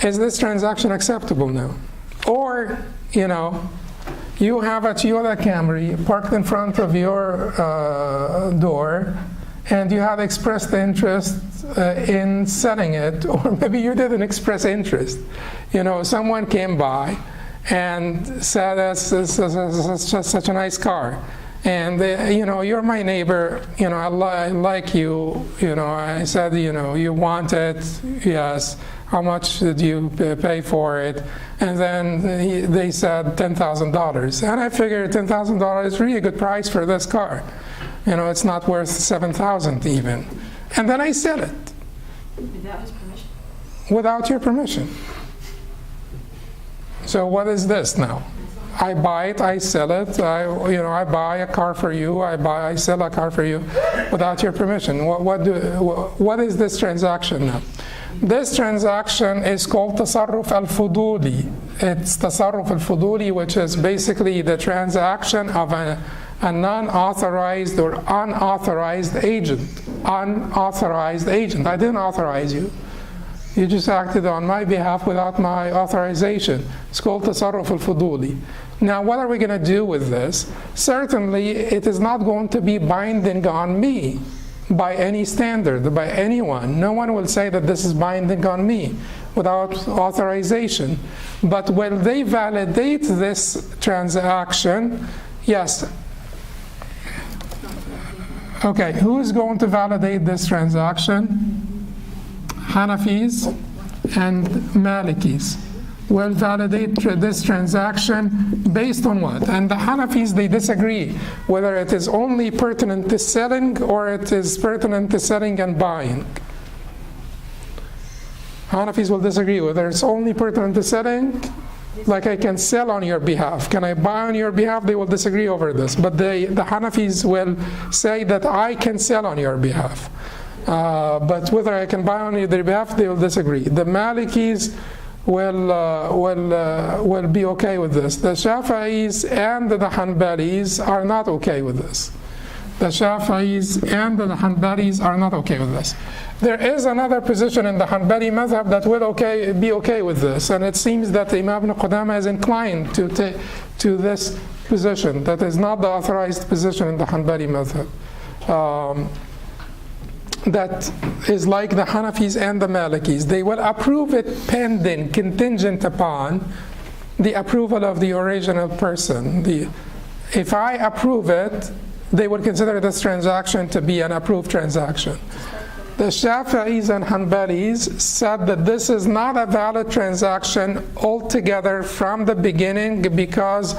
Is this transaction acceptable now? Or, you have a Toyota Camry parked in front of your door, and you have expressed interest in selling it, or maybe you didn't express interest. Someone came by and said, that's such a nice car. And, you're my neighbor, I like you, I said, you want it, yes. How much did you pay for it? And then they said $10,000. And I figured $10,000 is really a good price for this car. It's not worth $7,000 even. And then I sell it. Without his permission? Without your permission. So what is this now? I buy it, I sell it, I buy a car for you, I sell a car for you without your permission. What is this transaction now? This transaction is called tasarruf al-fuduli. It's tasarruf al-fuduli, which is basically the transaction of a non-authorized or unauthorized agent. Unauthorized agent. I didn't authorize you. You just acted on my behalf without my authorization. It's called tasarruf al-fuduli. Now, what are we going to do with this? Certainly, it is not going to be binding on me by any standard, by anyone. No one will say that this is binding on me without authorization. But will they validate this transaction? Yes. Okay, who is going to validate this transaction? Hanafis and Malikis will validate this transaction based on what? And the Hanafis, they disagree whether it is only pertinent to selling or it is pertinent to selling and buying. Hanafis will disagree whether it's only pertinent to selling, like I can sell on your behalf. Can I buy on your behalf? They will disagree over this. But the Hanafis will say that I can sell on your behalf. But whether I can buy on their behalf, they will disagree. The Malikis will be okay with this. The Shafi'is and the Hanbalis are not okay with this. The Shafi'is and the Hanbalis are not okay with this. There is another position in the Hanbali madhab that will be okay with this, and it seems that Imam ibn Qudamah is inclined to this position that is not the authorized position in the Hanbali madhab. That is like the Hanafis and the Malikis. They will approve it pending, contingent upon the approval of the original person. If I approve it, they would consider this transaction to be an approved transaction. The Shafi'is and Hanbalis said that this is not a valid transaction altogether from the beginning, because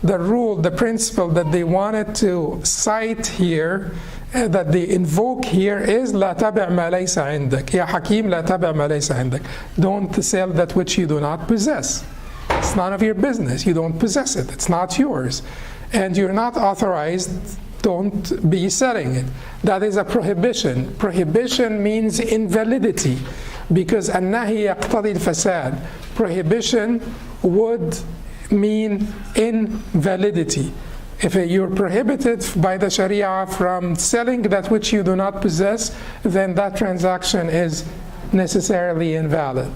the rule, the principle that they wanted to cite here, that they invoke here is لا تبع ما ليس عندك. يا حكيم لا تبع ما ليس عندك. Don't sell that which you do not possess. It's none of your business. You don't possess it. It's not yours. And you're not authorized don't be selling it. That is a prohibition. Prohibition means invalidity, because النهي يقتضي الفساد. Prohibition would mean invalidity. If you're prohibited by the Sharia from selling that which you do not possess, then that transaction is necessarily invalid.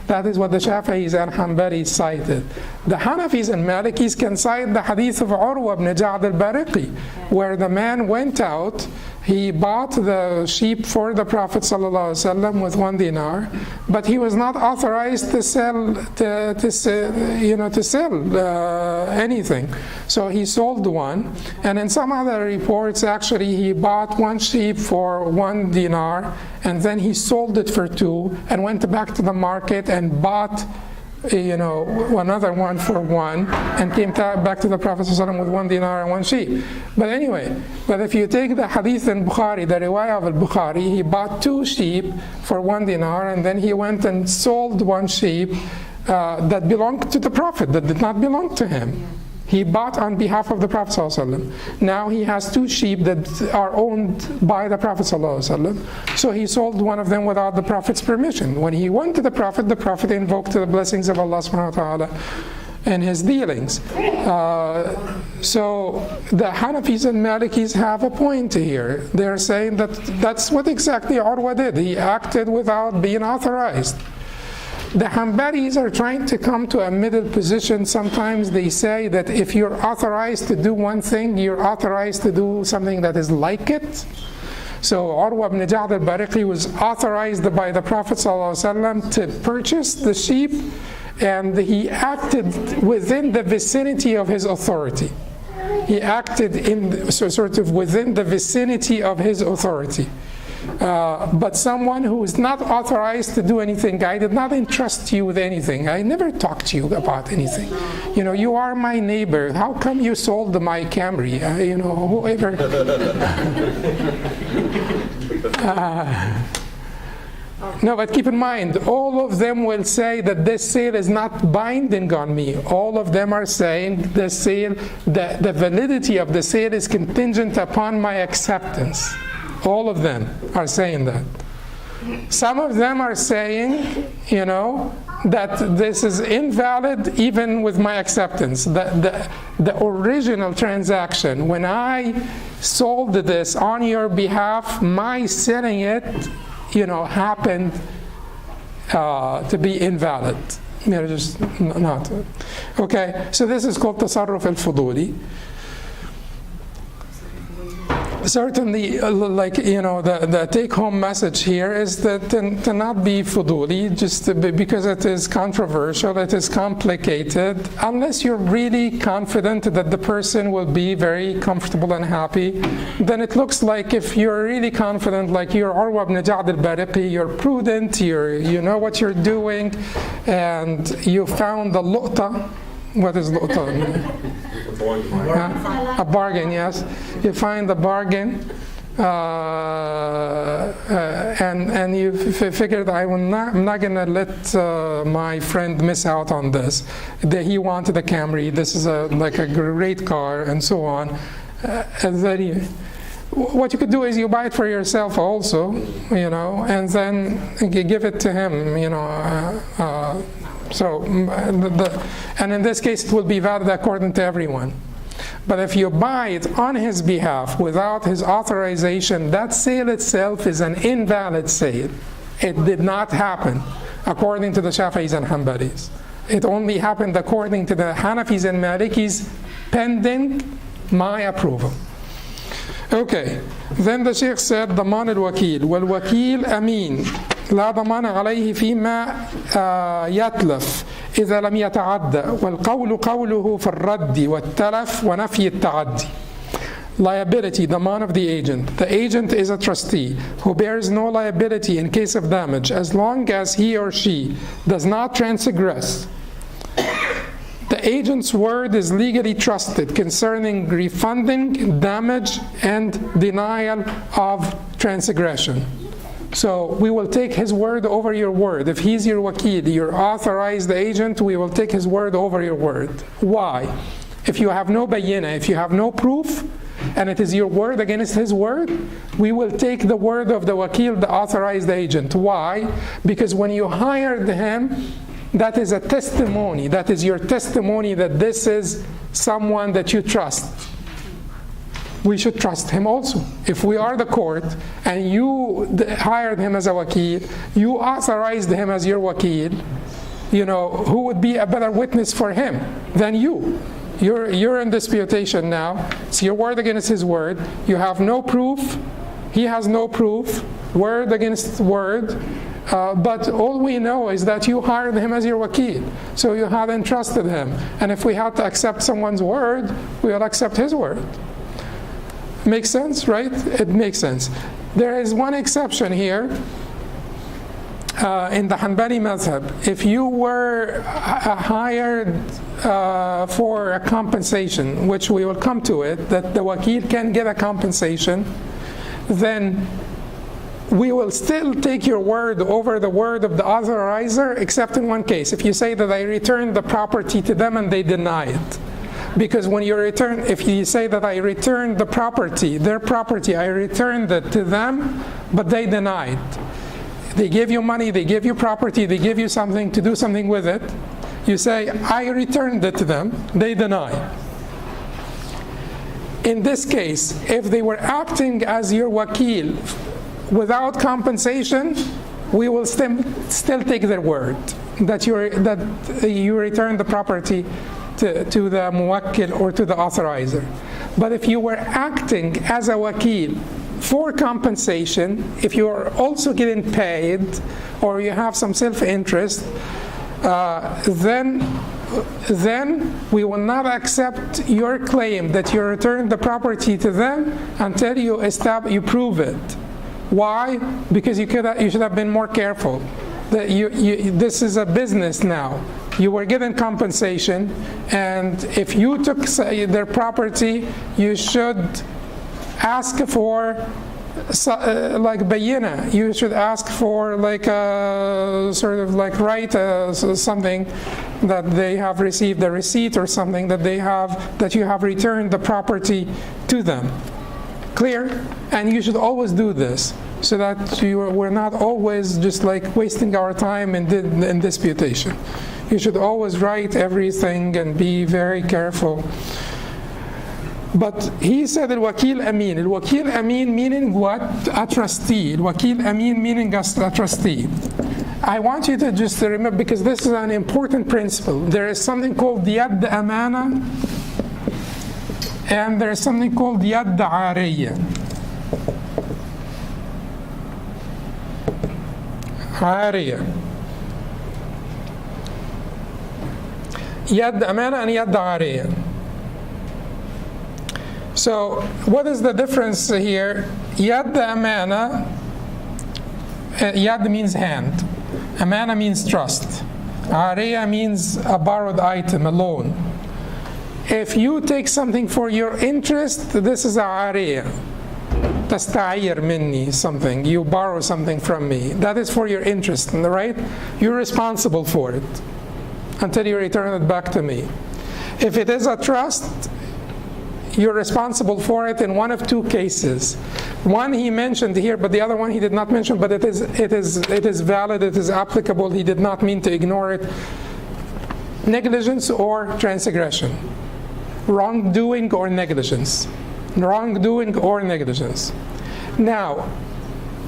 That is what the Shafi'is and Hanbalis cited. The Hanafis and Malikis can cite the hadith of Urwa ibn Ja'd al-Bariqi, where the man went out, he bought the sheep for the Prophet ﷺ with 1 dinar, but he was not authorized to sell anything. So he sold one, and in some other reports, actually, he bought 1 sheep for 1 dinar, and then he sold it for 2, and went back to the market and bought another one for 1, and came back to the Prophet ﷺ with 1 dinar and 1 sheep. But anyway, if you take the hadith in Bukhari, the riwayah of al-Bukhari, he bought 2 sheep for 1 dinar, and then he went and sold 1 sheep that belonged to the Prophet, that did not belong to him. He bought on behalf of the Prophet ﷺ. Now he has 2 sheep that are owned by the Prophet ﷺ. So he sold one of them without the Prophet's permission. When he went to the Prophet invoked the blessings of Allah subhanahu wa ta'ala in his dealings. So the Hanafis and Malikis have a point here. They're saying that that's what exactly Urwa did. He acted without being authorized. The Hanbalis are trying to come to a middle position. Sometimes they say that if you're authorized to do one thing, you're authorized to do something that is like it. So Urwa ibn Ja'd al-Bariqi was authorized by the Prophet ﷺ to purchase the sheep, and he acted within the vicinity of his authority. He acted within the vicinity of his authority. But someone who is not authorized to do anything, I did not entrust you with anything. I never talked to you about anything. You are my neighbor. How come you sold my Camry? Whoever. No, but keep in mind, all of them will say that this sale is not binding on me. All of them are saying the sale, the validity of the sale is contingent upon my acceptance. All of them are saying that. Some of them are saying, that this is invalid even with my acceptance. The original transaction, when I sold this on your behalf, my selling it, happened to be invalid. Just not. Okay, so this is called tasarruf al-fuduli. Certainly, the take-home message here is that to not be fuduli, just because it is controversial, it is complicated, unless you're really confident that the person will be very comfortable and happy, then it looks like if you're really confident, like you're Urwa ibn Ja'd al-Bariqi, you're prudent, you know what you're doing, and you found the luqta. What is luqta? A bargain, yes. You find the bargain, and you figured I'm not going to let my friend miss out on this. He wanted a Camry. This is like a great car, and so on. And then what you could do is you buy it for yourself also, and then you give it to him, and in this case, it will be valid according to everyone. But if you buy it on his behalf without his authorization, that sale itself is an invalid sale. It did not happen according to the Shafi'is and Hanbalis. It only happened according to the Hanafis and Malikis, pending my approval. Okay, then the Sheikh said, ضمان الوكيل والوكيل أمين لا ضمان عليه فيما يتلف إذا لم يتعدى والقول قوله في الرد والتلف ونفي التعدي. Liability, ضمان of the agent. The agent is a trustee who bears no liability in case of damage as long as he or she does not transgress. The agent's word is legally trusted concerning refunding, damage, and denial of transgression. So we will take his word over your word. If he's your wakil, your authorized agent, we will take his word over your word. Why? If you have no bayyina, if you have no proof, and it is your word against his word, we will take the word of the wakil, the authorized agent. Why? Because when you hired him, that is a testimony. That is your testimony that this is someone that you trust. We should trust him also. If we are the court and you hired him as a wakil, you authorized him as your wakil, who would be a better witness for him than you? You're in disputation now. It's your word against his word. You have no proof. He has no proof. Word against word. But all we know is that you hired him as your wakil. So you have entrusted him. And if we had to accept someone's word, we will accept his word. Makes sense, right? It makes sense. There is one exception here. In the Hanbali madhab, if you were hired for a compensation, which we will come to it, that the wakil can get a compensation, then we will still take your word over the word of the authorizer, except in one case. If you say that I returned the property to them and they deny it. Because when you return, if you say that I returned the property, their property, I returned it to them, but they denied. They give you money, they give you property, they give you something to do something with it. You say, I returned it to them, they deny. In this case, if they were acting as your wakil without compensation, we will still take their word that you returned the property to the muwakkil or to the authorizer. But if you were acting as a wakil for compensation, if you are also getting paid or you have some self-interest, then we will not accept your claim that you returned the property to them until you prove it. Why? Because you should have been more careful. This is a business now. You were given compensation, and if you took their property, you should ask for like bayina. You should ask for like a sort of like something that they have received a receipt or something that you have returned the property to them. Clear? And you should always do this so that we're not always just like wasting our time in disputation. You should always write everything and be very careful. But he said al-Wakil Amin. Al-Wakil Amin meaning what? A trustee. Al-Wakil Amin meaning a trustee. I want you to just remember, because this is an important principle. There is something called Yad Amana, and there is something called Yad Ariya. Ariya. Yad Amana and Yad Ariya. So, what is the difference here? Yad Amana, Yad means hand. Amana means trust. Ariya means a borrowed item, a loan. If you take something for your interest, this is a ariya. Tasta'ir minni, something. You borrow something from me. That is for your interest, right? You're responsible for it until you return it back to me. If it is a trust, you're responsible for it in one of two cases. One he mentioned here, but the other one he did not mention, but it is valid, it is applicable, he did not mean to ignore it. Negligence or transgression. Wrongdoing or negligence. Wrongdoing or negligence. Now,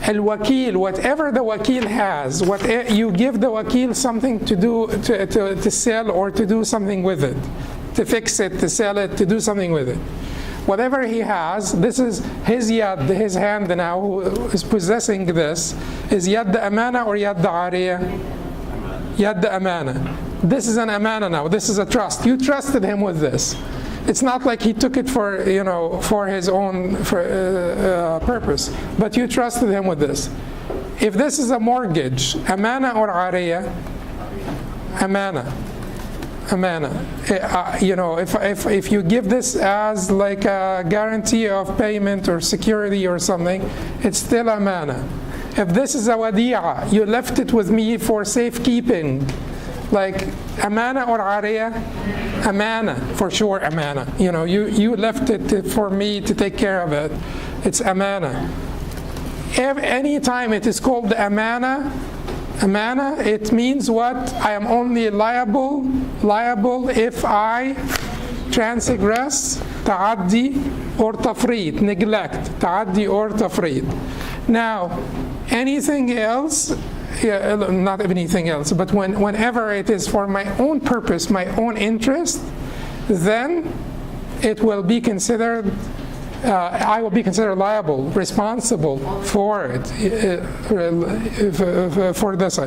al-wakil, whatever the wakil has, you give the wakil something to do, to sell or to do something with it. To fix it, to sell it, to do something with it. Whatever he has, this is his yad, his hand now, who is possessing this, is yad amana or yad ariya? Yad amana. This is an amana now, this is a trust. You trusted him with this. It's not like he took it for his own purpose, but you trusted him with this. If this is a mortgage, amana or ariya? Amana. Amana. If you give this as like a guarantee of payment or security or something, it's still amana. If this is a wadi'a, you left it with me for safekeeping, like amana or ariya? Amana, for sure, amana. You know, you left it for me to take care of it. It's amana. Any time it is called amana, it means what? I am only liable if I transgress, ta'addi or tafreed, neglect, ta'addi or tafreed. Now, anything else, not anything else, but whenever it is for my own purpose, my own interest, then it will be considered, I will be considered liable, responsible for it, for this.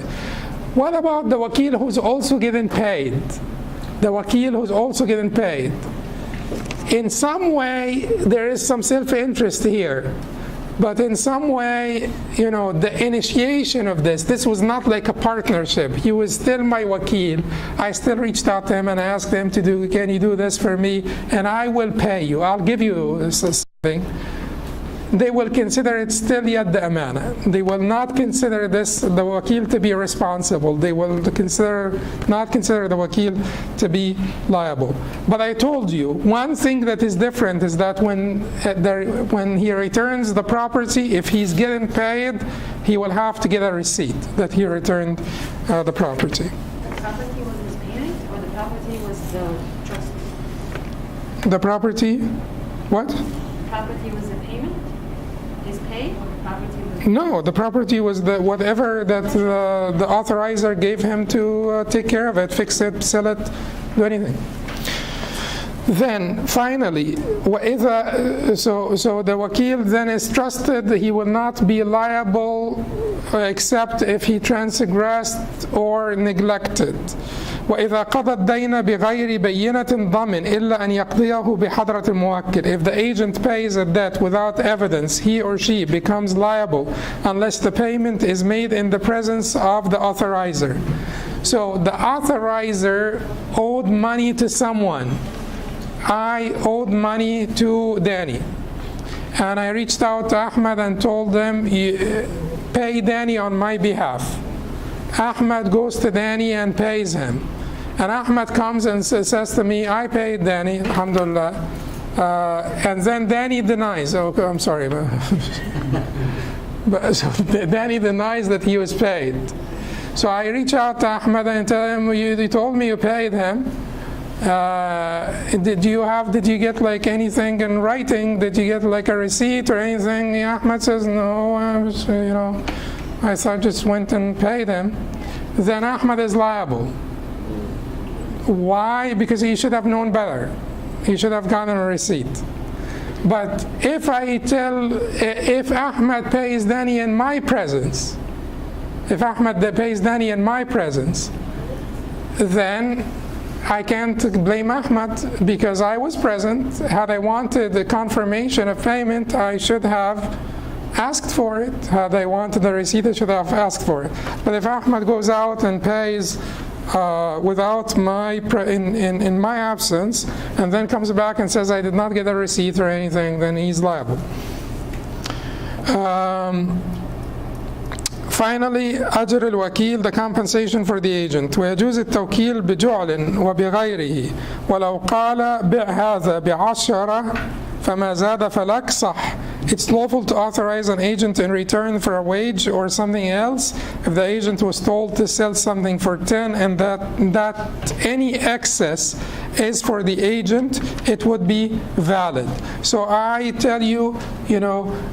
What about the wakil who's also getting paid? The wakil who's also getting paid. In some way, there is some self-interest here. But in some way, you know, the initiation of this was not like a partnership. He was still my wakil. I still reached out to him and asked him to do, can you do this for me? And I will pay you. I'll give you something. They will consider it still yet the amana. They will not consider this, the wakil, to be responsible. They will not consider the wakil to be liable. But I told you, one thing that is different is that when he returns the property, if he's getting paid, he will have to get a receipt that he returned the property. The property was his payment, or the property was the trust? The property, what? The property was the payment? His pay, or the property was? No, the property was the whatever that the authorizer gave him to take care of it, fix it, sell it, do anything. Then finally, so the wakil then is trusted. He will not be liable except if he transgressed or neglected. وإذا قضى الدين بغير بينة ضمن إلا أن يقضيه بحضرة الموكل. If the agent pays a debt without evidence, he or she becomes liable unless the payment is made in the presence of the authorizer. So the authorizer owed money to someone. I owed money to Danny. And I reached out to Ahmed and told them, pay Danny on my behalf. Ahmed goes to Danny and pays him. And Ahmed comes and says to me, I paid Danny, alhamdulillah. And then Danny denies. Oh, I'm sorry. But so Danny denies that he was paid. So I reach out to Ahmed and tell him, you told me you paid him. Did you get like anything in writing? Did you get like a receipt or anything? Ahmed says, no, I just went and paid him. Then Ahmed is liable. Why? Because he should have known better. He should have gotten a receipt. But if Ahmed pays Danny in my presence, then I can't blame Ahmed because I was present. Had I wanted the confirmation of payment, I should have asked for it. Had I wanted the receipt, I should have asked for it. But if Ahmed goes out and pays without in my absence, and then comes back and says I did not get a receipt or anything, then he's liable. Finally, أجر الوكيل, the compensation for the agent. ويجوز التوكيل بجعل وبغيره ولو قال بع هذا ب10 فما زاد فلك صح. It's lawful to authorize an agent in return for a wage or something else if the agent was told to sell something for 10 and that any excess is for the agent, it would be valid. So I tell you,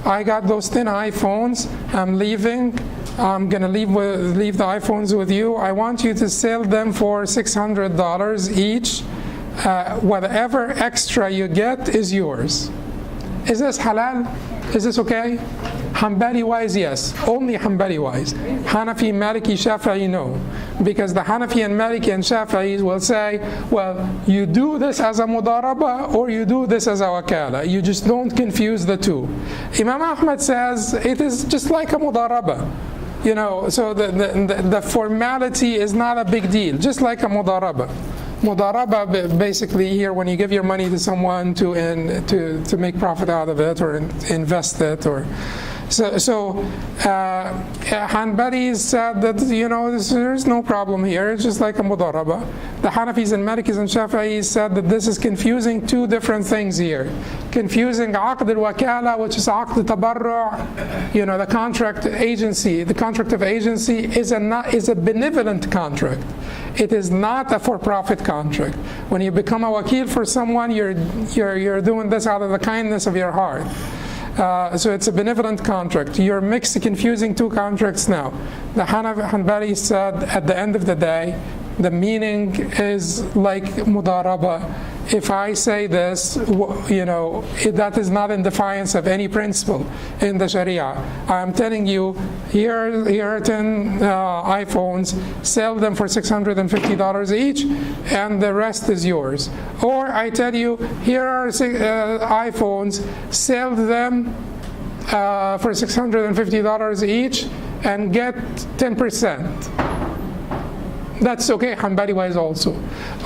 I got those 10 iPhones, I'm leaving. I'm going to leave the iPhones with you. I want you to sell them for $600 each. Whatever extra you get is yours. Is this halal? Is this okay? Hanbali wise, yes. Only Hanbali wise. Hanafi, Maliki, Shafi'i, no. Because the Hanafi and Maliki and Shafi'i will say, well, you do this as a mudaraba or you do this as a wakala. You just don't confuse the two. Imam Ahmad says it is just like a mudaraba. So the formality is not a big deal, just like a mudaraba. Mudaraba, basically here, when you give your money to someone to make profit out of it or invest it or So Hanbali said that, there's no problem here. It's just like a mudaraba. The Hanafis and Malikis and Shafi'is said that this is confusing two different things here. Confusing aqd al-wakala, which is aqd tabarru', the contract agency. The contract of agency is a benevolent contract. It is not a for-profit contract. When you become a wakil for someone, you're doing this out of the kindness of your heart. So it's a benevolent contract. You're confusing two contracts now. The Hanbali said at the end of the day, the meaning is like mudaraba. If I say this, that is not in defiance of any principle in the Sharia. I'm telling you, here are 10 iPhones, sell them for $650 each, and the rest is yours. Or I tell you, here are iPhones, sell them for $650 each, and get 10%. That's okay, Hanbali wise also.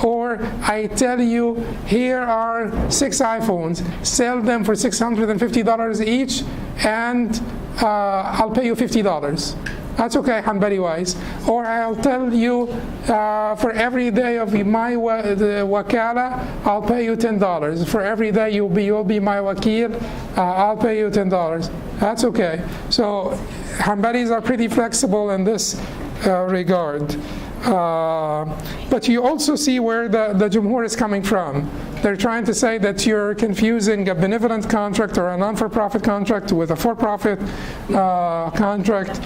Or I tell you, here are 6 iPhones, sell them for $650 each, and I'll pay you $50. That's okay, Hanbali wise. Or I'll tell you, for every day of my wakala, I'll pay you $10. For every day you'll be my wakil, I'll pay you $10. That's okay. So Hanbalis are pretty flexible in this regard. But you also see where the Jumhur is coming from. They're trying to say that you're confusing a benevolent contract or a non-for-profit contract with a for-profit contract.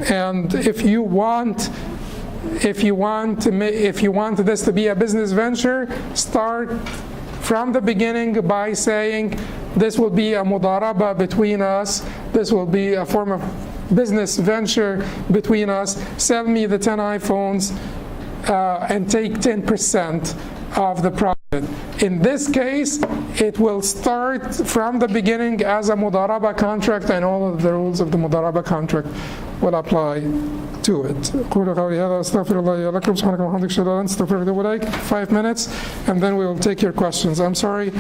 And if you want this to be a business venture, start from the beginning by saying this will be a mudaraba between us. This will be a form of business venture between us. Sell me the 10 iPhones and take 10% of the profit. In this case, it will start from the beginning as a mudaraba contract, and all of the rules of the mudaraba contract will apply to it. 5 minutes, and then we will take your questions. I'm sorry.